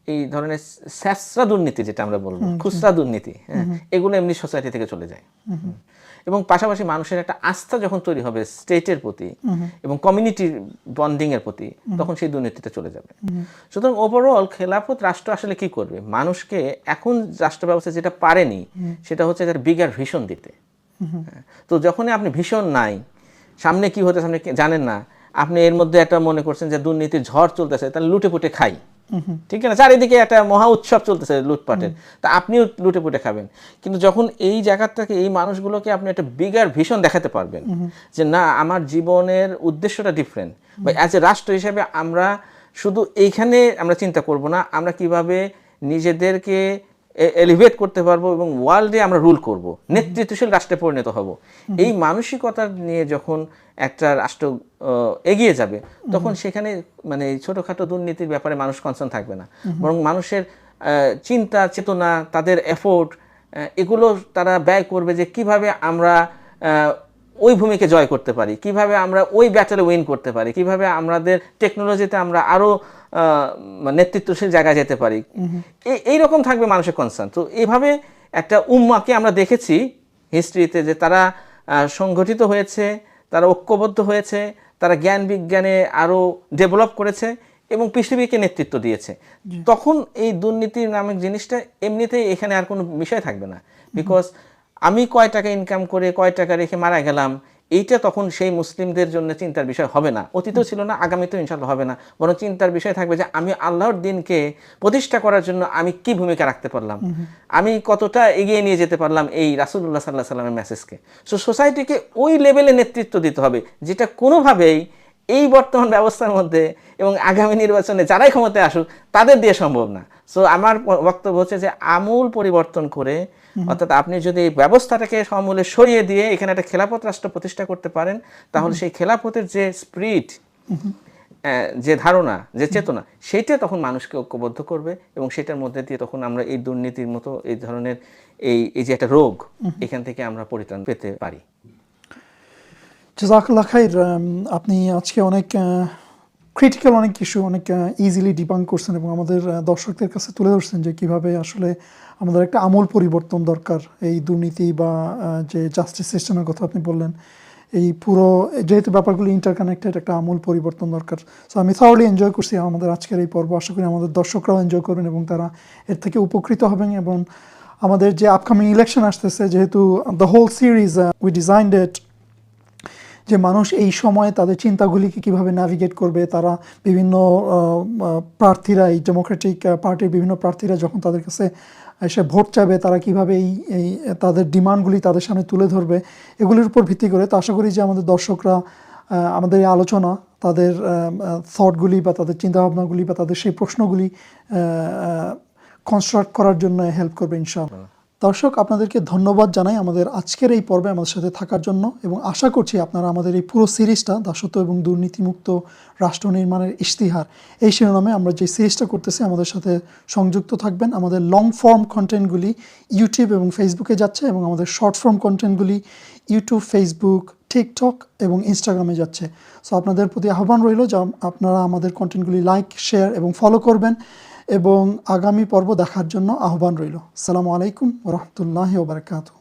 এই ধরনের স্যাঁচড়া দুর্নীতি যেটা আমরা বলবো, খুচরা দুর্নীতি, হ্যাঁ, এগুলো এমনি সোসাইটি থেকে চলে যায়। এবং পাশাপাশি মানুষের একটা আস্থা যখন তৈরি হবে স্টেটের প্রতি এবং কমিউনিটির বন্ডিং এর প্রতি, তখন সেই দুর্নীতিটা চলে যাবে। সুতরাং ওভারঅল খেলাফত রাষ্ট্র আসলে কি করবে, মানুষকে এখন রাষ্ট্র ব্যবস্থা যেটা পারেনি সেটা হচ্ছে যার বিগার ভিশন দিতে। তো যখনই আপনি ভীষণ নাই, সামনে কি হতে সামনে জানেন না, আপনি এর মধ্যে একটা মনে করছেন যে দুর্নীতির ঝড় চলতেছে, তাহলে লুটে পুটে খাই, ঠিক না, চারিদিকে একটা মহা উৎসব চলতেছে লুটপাটের, তা আপনিও লুটে পুটে খাবেন। কিন্তু যখন এই জায়গা থেকে এই মানুষগুলোকে আপনি একটা বিগার ভিশন দেখাতে পারবেন যে না, আমার জীবনের উদ্দেশ্যটা ডিফারেন্ট, বা অ্যাজ এ রাষ্ট্র হিসেবে আমরা শুধু এইখানে আমরা চিন্তা করব না, আমরা কিভাবে নিজেদেরকে এলিভেট করতে পারবো এবং ওয়ার্ল্ডে আমরা রুল করব, নেতৃত্বশীল রাষ্ট্রে পরিণত হব, এই মানসিকতা নিয়ে যখন একটা রাষ্ট্র এগিয়ে যাবে, তখন সেখানে মানে ছোটোখাটো দুর্নীতির ব্যাপারে মানুষ কনসার্ন থাকবে না, বরং মানুষের চিন্তা চেতনা, তাদের এফোর্ট, এগুলো তারা ব্যয় করবে যে কিভাবে আমরা ওই ভূমিকে জয় করতে পারি, কিভাবে আমরা ওই ব্যাটেলে উইন করতে পারি, কিভাবে আমাদের টেকনোলজিতে আমরা আরও নেতৃত্বশীল জায়গায় যেতে পারি, এইরকম থাকবে মানুষের কনসার্ন। তো এইভাবে একটা উম্মাকে আমরা দেখেছি হিস্ট্রিতে যে তারা সংগঠিত হয়েছে, তারা ঐক্যবদ্ধ হয়েছে, তারা জ্ঞান বিজ্ঞানে আরও ডেভেলপ করেছে এবং পৃথিবীকে নেতৃত্ব দিয়েছে। তখন এই দুর্নীতি নামক জিনিসটা এমনিতেই এখানে আর কোনো বিষয় থাকবে না, বিকজ আমি কয় টাকা ইনকাম করে কয় টাকা রেখে মারা গেলাম, এইটা তখন সেই মুসলিমদের জন্য চিন্তার বিষয় হবে না, অতীতেও ছিল না, আগামীতেও ইনশাল্লাহ হবে না, বরং চিন্তার বিষয় থাকবে যে আমি আল্লাহর দিনকে প্রতিষ্ঠা করার জন্য আমি কি ভূমিকা রাখতে পারলাম, আমি কতটা এগিয়ে নিয়ে যেতে পারলাম এই রাসূলুল্লাহ সাল্লাল্লাহু আলাইহি ওয়াসাল্লামের মেসেজকে। সো সোসাইটিকে ওই লেভেলে নেতৃত্ব দিতে হবে যেটা কোনোভাবেই এই বর্তমান ব্যবস্থার মধ্যে এবং আগামী নির্বাচনে যারাই ক্ষমতায় আসুক তাদের দিয়ে সম্ভব না। সো আমার বক্তব্য হচ্ছে যে আমূল পরিবর্তন করে, অর্থাৎ আপনি যদি এই ব্যবস্থাটাকে সমূলে সরিয়ে দিয়ে এখানে একটা খেলাফত রাষ্ট্র প্রতিষ্ঠা করতে পারেন, তাহলে সেই খেলাফতের যে স্পিরিট, যে ধারণা, যে চেতনা, সেইটা তখন মানুষকে ঐক্যবদ্ধ করবে এবং সেটার মধ্যে দিয়ে তখন আমরা এই দুর্নীতির মতো এই ধরনের এই যে একটা রোগ, এখান থেকে আমরা পরিত্রাণ পেতে পারি। জাযাকাল্লাহ খাইর, আপনি আজকে অনেক ক্রিটিক্যাল অনেক ইস্যু অনেক ইজিলি ডিবাঙ্ক করছেন এবং আমাদের দর্শকদের কাছে তুলে ধরছেন যে কিভাবে আসলে আমাদের একটা আমূল পরিবর্তন দরকার এই দুর্নীতি বা যে জাস্টিস সিস্টেমের কথা আপনি বললেন, এই পুরো যেহেতু ব্যাপারগুলো ইন্টারকানেক্টেড, একটা আমূল পরিবর্তন দরকার। সো আমি থারলি এনজয় করছি আমাদের আজকের এই পর্ব, আশা করি আমাদের দর্শকরাও এনজয় করবেন এবং তারা এর থেকে উপকৃত হবেন। এবং আমাদের যে আপকামিং ইলেকশন আসতেছে, যেহেতু the whole series we designed it, যে মানুষ এই সময়ে তাদের চিন্তাগুলিকে কীভাবে ন্যাভিগেট করবে, তারা বিভিন্ন প্রার্থীরা, এই ডেমোক্রেটিক পার্টির বিভিন্ন প্রার্থীরা যখন তাদের কাছে এসে ভোট চাইবে, তারা কীভাবে এই তাদের ডিমান্ডগুলি তাদের সামনে তুলে ধরবে, এগুলির উপর ভিত্তি করে। তো আশা করি যে আমাদের দর্শকরা আমাদের এই আলোচনা, তাদের থটগুলি বা তাদের চিন্তাভাবনাগুলি বা তাদের সেই প্রশ্নগুলি কনস্ট্রাক্ট করার জন্য হেল্প করবে ইনশাআল্লাহ। দর্শক, আপনাদেরকে ধন্যবাদ জানাই আমাদের আজকের এই পর্বে আমাদের সাথে থাকার জন্য, এবং আশা করছি আপনারা আমাদের এই পুরো সিরিজটা দাসত্ব এবং দুর্নীতিমুক্ত রাষ্ট্র নির্মাণের ইশতিহার, এই শিরোনামে আমরা যে সিরিজটা করতেছি আমাদের সাথে সংযুক্ত থাকবেন। আমাদের লং ফর্ম কন্টেন্টগুলি ইউটিউব এবং ফেসবুকে যাচ্ছে এবং আমাদের শর্ট ফর্ম কন্টেন্টগুলি ইউটিউব, ফেসবুক, টিকটক এবং ইনস্টাগ্রামে যাচ্ছে। সো আপনাদের প্রতি আহ্বান রইল যে আপনারা আমাদের কন্টেন্টগুলি লাইক, শেয়ার এবং ফলো করবেন এবং আগামী পর্ব দেখার জন্য আহ্বান রইল। আসসালামু আলাইকুম ওয়া রাহমাতুল্লাহি ওয়া বারাকাতুহু।